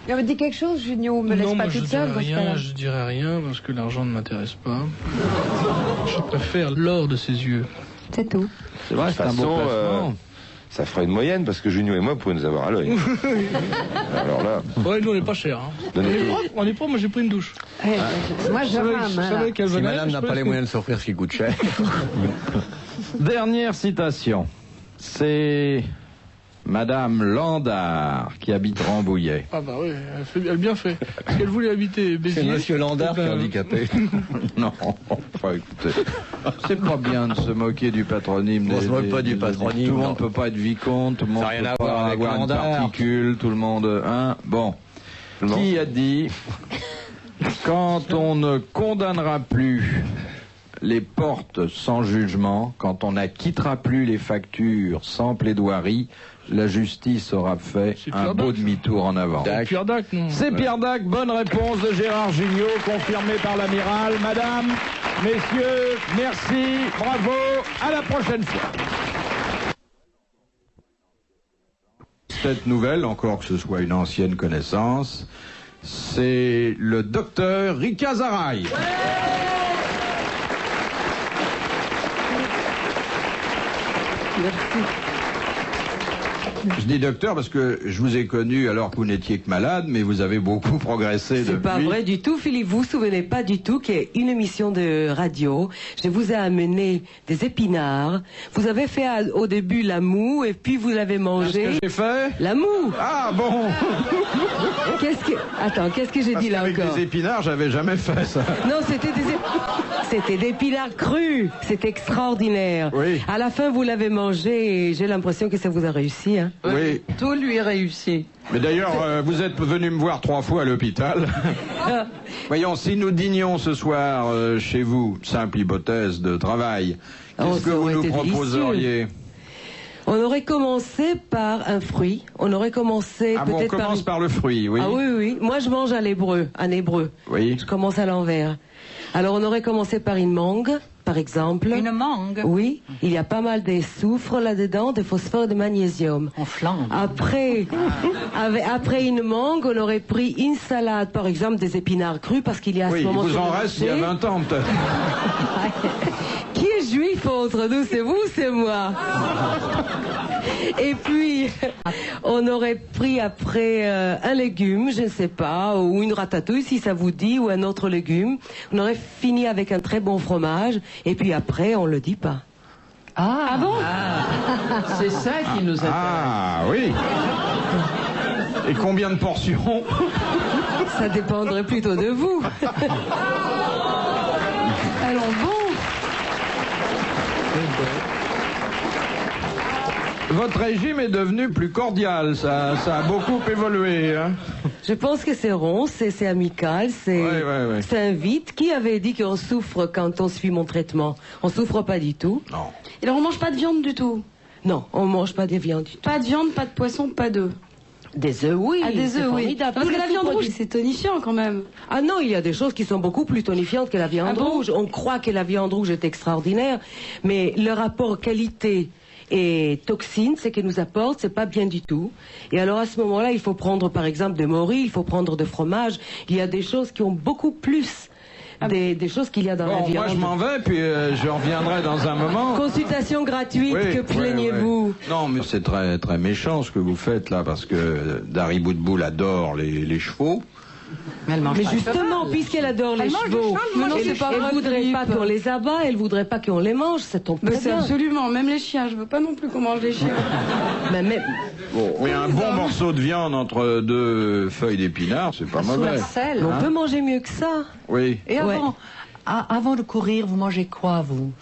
Il avait dit quelque chose, Junio. Me laisse Non, pas moi, toute seule dans ce cas-là. je dirais rien parce que l'argent ne m'intéresse pas. Je préfère l'or de ses yeux. C'est tout. C'est vrai, c'est un beau placement. Ça fera une moyenne parce que Junio et moi pouvons nous avoir à l'œil. Alors là. Ouais, nous on n'est pas cher. Hein. On est pas, moi j'ai pris une douche. Moi je rame. Si madame n'a pas les moyens de s'offrir ce qui coûte cher. Dernière citation. C'est Madame Landard qui habite Rambouillet. Ah bah oui, elle a bien fait. Parce qu'elle voulait habiter Béziers. C'est Monsieur Landard qui est handicapé. Non, enfin écoutez, c'est pas bien de se moquer du patronyme. On se moque pas du patronyme. Tout le monde peut pas être vicomte, tout le monde Ça n'a rien peut à voir pas avec avoir une Landard. particule, tout le monde... Hein, bon, qui a dit quand on ne condamnera plus les portes sans jugement, quand on n'acquittera plus les factures sans plaidoirie, la justice aura fait un beau demi-tour en avant. C'est Pierre Dac, non? C'est Pierre Dac, bonne réponse de Gérard Jugnot, confirmée par l'amiral. Madame, messieurs, merci, bravo, à la prochaine fois. Cette nouvelle, encore que ce soit une ancienne connaissance, c'est le docteur Rika Zaraï. Merci. Je dis docteur parce que je vous ai connu alors que vous n'étiez que malade, mais vous avez beaucoup progressé depuis. C'est pas vrai du tout, Philippe. Vous vous souvenez pas du tout qu'il y a une émission de radio. Je vous ai amené des épinards. Vous avez fait au début la moue et puis vous l'avez mangé. Qu'est-ce que j'ai fait? La moue. Ah bon. Attends, qu'est-ce que j'ai dit là avec encore? Des épinards, j'avais jamais fait ça. Non, c'était des épinards crus. C'était extraordinaire. Oui. À la fin, vous l'avez mangé et j'ai l'impression que ça vous a réussi. Hein. Oui. Tout lui réussit. Mais d'ailleurs, vous êtes venu me voir 3 fois à l'hôpital. Voyons, si nous dînions ce soir chez vous, simple hypothèse de travail, qu'est-ce que vous nous proposeriez? On aurait commencé par un fruit. On aurait commencé Ah bon, on commence par le fruit, oui. Ah oui, oui. Moi, je mange à l'hébreu. Oui. Je commence à l'envers. Alors, on aurait commencé par une mangue, par exemple. Une mangue? Oui. Il y a pas mal de soufre là-dedans, de phosphore et de magnésium. En flambe. Après une mangue, on aurait pris une salade, par exemple, des épinards crus, parce qu'il y a à ce moment... Oui, il vous en reste il y a 20 ans, peut-être. Qui est juif entre nous, c'est vous ou c'est moi? Et puis, on aurait pris après un légume, je ne sais pas, ou une ratatouille si ça vous dit, ou un autre légume. On aurait fini avec un très bon fromage, et puis après, on le dit pas. Ah bon? C'est ça qui nous intéresse. Ah oui. Et combien de portions? Ça dépendrait plutôt de vous. Allons bon. Votre régime est devenu plus cordial, ça a beaucoup évolué. Hein. Je pense que c'est rond, c'est amical, c'est invite. Qui avait dit qu'on souffre quand on suit mon traitement? On souffre pas du tout. Non. Et alors on mange pas de viande du tout? Non, on mange pas de viande du tout. Pas de viande, pas de poisson, pas d'œufs? Des œufs, oui. Ah, des œufs, oui. Parce que la viande rouge, c'est tonifiant quand même. Ah non, il y a des choses qui sont beaucoup plus tonifiantes que la viande rouge. On croit que la viande rouge est extraordinaire, mais le rapport qualité et toxines, ce que nous apporte, c'est pas bien du tout. Et alors à ce moment-là, il faut prendre par exemple de morille, il faut prendre de fromage. Il y a des choses qui ont beaucoup plus des choses qu'il y a dans la viande. Moi je m'en vais, puis je reviendrai dans un moment. Consultation gratuite, que plaignez-vous? Non, mais c'est très très méchant ce que vous faites là, parce que Dari Boudboul adore les chevaux. Mais justement, puisqu'elle adore les chevaux, elle voudrait pas qu'on les abat, elle voudrait pas qu'on les mange, ça tombe pas bien. Absolument, même les chiens, je veux pas non plus qu'on mange les chiens. Mais un bon morceau de viande entre 2 feuilles d'épinards, c'est pas mauvais. On peut manger mieux que ça. Oui. Et avant de courir, vous mangez quoi, vous?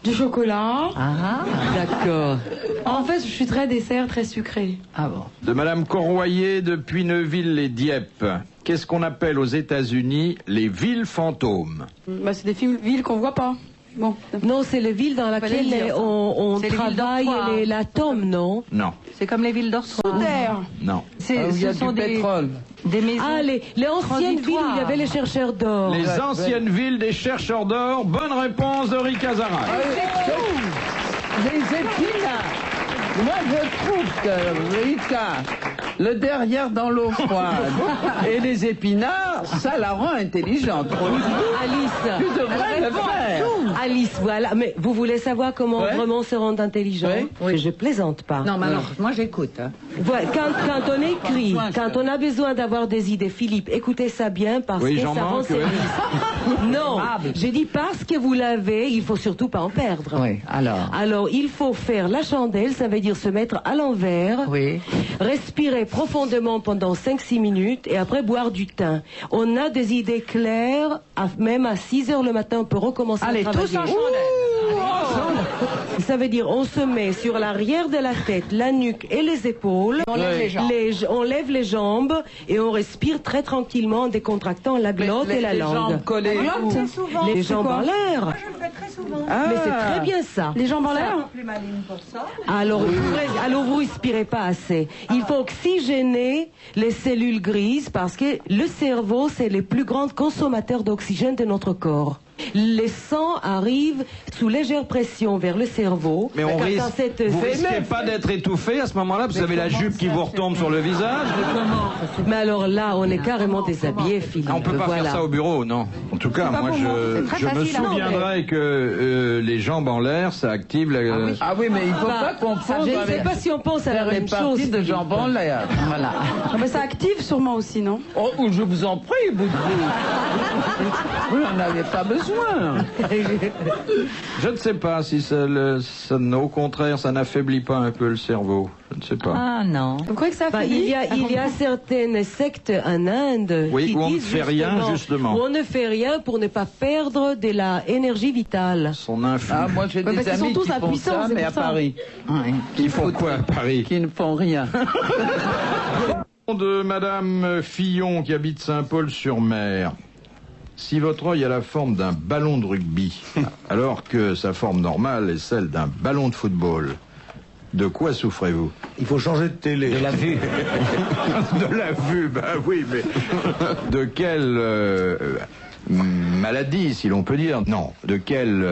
Du chocolat. Ah, d'accord. En fait, je suis très dessert, très sucré. Ah bon. De Madame Corroyer de Puyneville-les-Dieppe. Qu'est-ce qu'on appelle aux États-Unis les villes fantômes? C'est des villes qu'on voit pas. Bon. Non, c'est les villes dans lesquelles on travaille l'atome, non? Non. C'est comme les villes d'Orsoir. Non. Ce sont des maisons. Ah, les anciennes villes où il y avait les chercheurs d'or. Les anciennes villes des chercheurs d'or. Bonne réponse de Rick Azarak. Les épinards. Moi, je trouve que, Rika, le derrière dans l'eau froide et les épinards, ça la rend intelligente. Alice, tu devrais le faire. Alice, voilà. Mais vous voulez savoir comment vraiment se rendre intelligent? Oui. Je plaisante pas. Non, mais alors, moi j'écoute. Hein. Voilà, quand on écrit, quand on a besoin d'avoir des idées, Philippe, écoutez ça bien parce que ça rend service. Non, j'ai dit parce que vous l'avez, il faut surtout pas en perdre. Oui, alors. Alors, il faut faire la chandelle, ça veut dire se mettre à l'envers, respirer profondément pendant 5-6 minutes et après boire du thym. On a des idées claires, même à 6 heures le matin, on peut recommencer à travailler. Allez, tous en chandelle. Ça veut dire on se met sur l'arrière de la tête, la nuque et les épaules. On lève les jambes. On lève les jambes et on respire très tranquillement en décontractant la glotte et la langue. Les jambes collées. Les jambes en l'air. Moi, je le fais très souvent. Mais c'est très bien ça. Les jambes en l'air. Plus maline pour ça. Alors vous respirez pas assez. Il faut oxygéner les cellules grises parce que le cerveau, c'est le plus grand consommateur d'oxygène de notre corps. Les sangs arrivent sous légère pression vers le cerveau. Mais vous risquez pas d'être étouffé à ce moment-là, vous avez la jupe qui vous retombe sur le visage. Mais alors là, on est carrément déshabillé, Philippe. On peut pas faire ça au bureau, non. En tout cas, moi, je me souviendrai que les jambes en l'air, ça active la... Ah oui, mais il faut pas confondre. Je ne sais pas si on pense à la même chose. De jambes en l'air. Voilà. Mais ça active sûrement aussi, non? Oh, je vous en prie, bout de bout. Vous n'en avez pas besoin. Je ne sais pas si au contraire, ça n'affaiblit pas un peu le cerveau. Je ne sais pas. Ah non. Vous croyez que ça affaiblit? Il y a certaines sectes en Inde qui où on ne disent fait rien, justement. Où on ne fait rien pour ne pas perdre de la énergie vitale. Son influx. Ah, moi j'ai des amis qui font ça, mais à Paris. Qui font quoi à Paris? Qui ne font rien. De Madame Fillon qui habite Saint-Paul-sur-Mer. Si votre œil a la forme d'un ballon de rugby, alors que sa forme normale est celle d'un ballon de football, de quoi souffrez-vous? Il faut changer de télé. De la vue. De la vue, ben oui, mais de quelle maladie, si l'on peut dire? Non, de quelle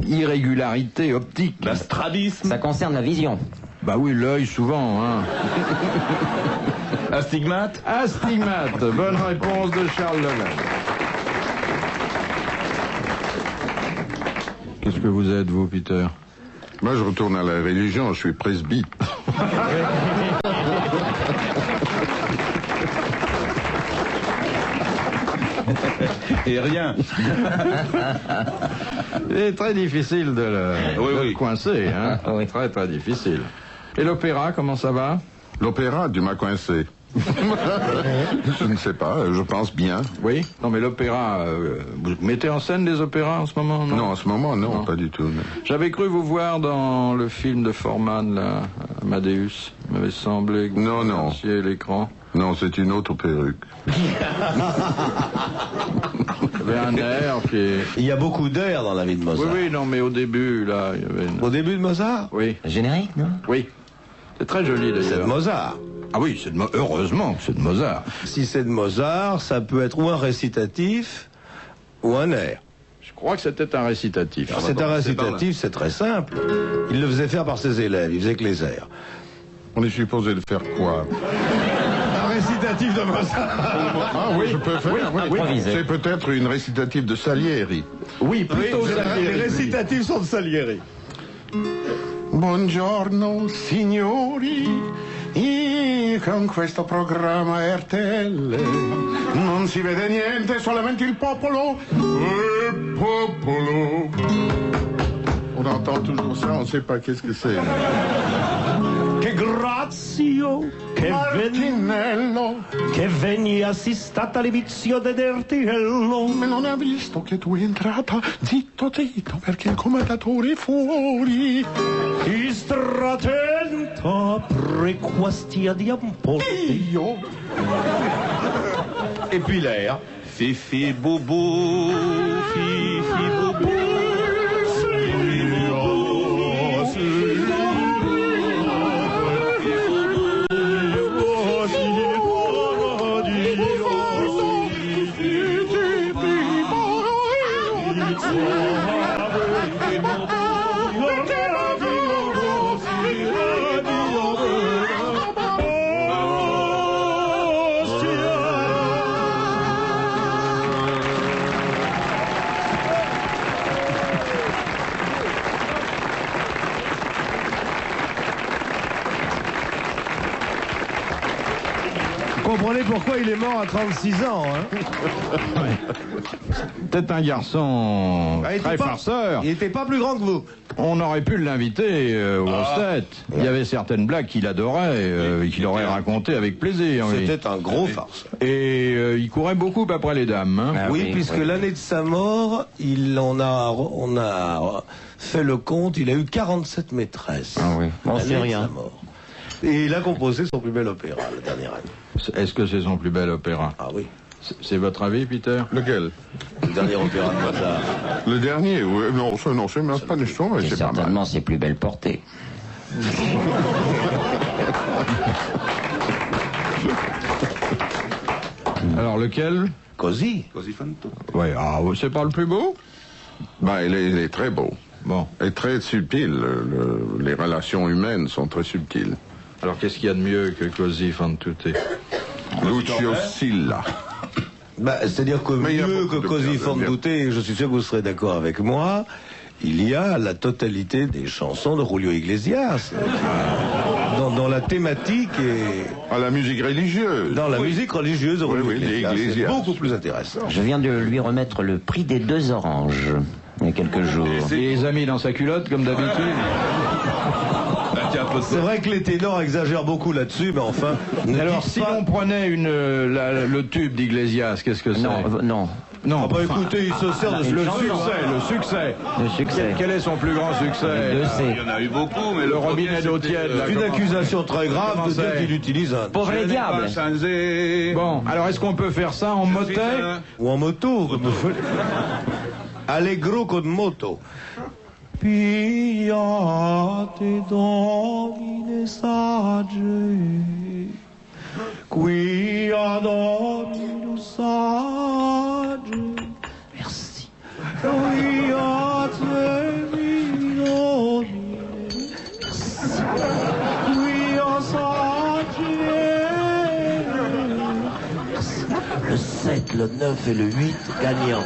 irrégularité optique? La strabisme. Ça concerne la vision. Bah oui, l'œil souvent, hein. Astigmate. Astigmate. Bonne réponse de Charles Level. Qu'est-ce que vous êtes, vous, Peter? Moi, je retourne à la religion, je suis presbyte. Et rien. C'est très difficile de le coincer, hein. Oui. Très, très difficile. Et l'opéra, comment ça va? L'opéra, tu m'as coincé. Je ne sais pas, je pense bien. Oui? Non, mais l'opéra, vous mettez en scène des opéras en ce moment, non? Non, en ce moment, non, pas du tout. Non. J'avais cru vous voir dans le film de Forman, là, Amadeus. Il m'avait semblé que vous fassiez l'écran. Non, c'est une autre perruque. Il y avait un air qui... Il y a beaucoup d'air dans la vie de Mozart. Oui, non, mais au début, là, il y avait... Au début de Mozart? Oui. Le générique, non? Oui. C'est très joli, d'ailleurs. C'est de Mozart. Ah oui, heureusement que c'est de Mozart. Si c'est de Mozart, ça peut être ou un récitatif ou un air. Je crois que c'était un récitatif. Alors, c'est un récitatif, c'est très simple. Il le faisait faire par ses élèves, il faisait que les airs. On est supposé de faire quoi? Un récitatif de Mozart. Ah oui, je peux faire. Oui. C'est peut-être une récitative de Salieri. Oui, plutôt Salieri. Les récitatifs sont de Salieri. Buongiorno signori, con questo programma RTL non si vede niente, solamente il popolo. Popolo. On entend toujours ça, on ne sait pas qu'est-ce que c'est. Che grazio, Martinello, che veni assistata all'inizio dell'RTL. Me non ha visto che tu è entrata, zitto zitto, perché il commentatore è fuori. Istratenta, prequastia di amporti. Io? Et puis l'air. Fifi boubou, fifi boubou. Comprenez pourquoi il est mort à 36 ans, hein. Peut-être un garçon très pas- farceur. Il était pas plus grand que vous. On aurait pu l'inviter aux grosses têtes. Il y avait certaines blagues qu'il adorait, qu'il aurait racontées avec plaisir. oui. C'était un gros farceur. Et il courait beaucoup après les dames. Hein. oui, puisque l'année de sa mort, on a fait le compte, il a eu 47 maîtresses. Ah oui, bon, c'est L'année de rien. sa mort. Et il a composé son plus bel opéra la dernière année. Est-ce que c'est son plus bel opéra? Ah oui. C'est votre avis, Peter? Lequel? Le dernier opéra de Mozart. Le dernier, oui. Non, c'est même pas d'histoire, mais c'est pas mal. Certainement ses plus belles portées. Alors, lequel? Così. Così fan tutto. Ouais, c'est pas le plus beau? Ben, il est très beau. Bon. Et très subtil. Les relations humaines sont très subtiles. Alors, qu'est-ce qu'il y a de mieux que Così fan tutte? Lucio Silla. Bah, c'est-à-dire que Mais il y a mieux que beaucoup de Così bien, fan bien. tutte, et je suis sûr que vous serez d'accord avec moi, il y a la totalité des chansons de Julio Iglesias. Dans la thématique et... À la musique religieuse. Dans la musique religieuse de Julio oui, Iglesias. Iglesias. C'est beaucoup plus intéressant. Je viens de lui remettre le prix des 2 oranges il y a quelques jours. Il les a mis dans sa culotte, comme d'habitude. C'est vrai que les ténors exagèrent beaucoup là-dessus, mais enfin... Alors, si l'on prenait le tube d'Iglesias, qu'est-ce que c'est? Non. Non, Ah bah écoutez, il se sert de le succès. Le succès. Quel est son plus grand succès? Il y en a eu beaucoup, mais le robinet d'eau tiède. C'est une accusation très grave de dire qu'il utilise un... Pauvre les diables. Bon, alors est-ce qu'on peut faire ça en motet? Ou en moto, comme vous voulez. Allegro con moto. Piate domine sagge, qui ad omnibus sagge. Merci. Piate mi domine, qui ad sagge. Le 7, le 9 et le 8 gagnants.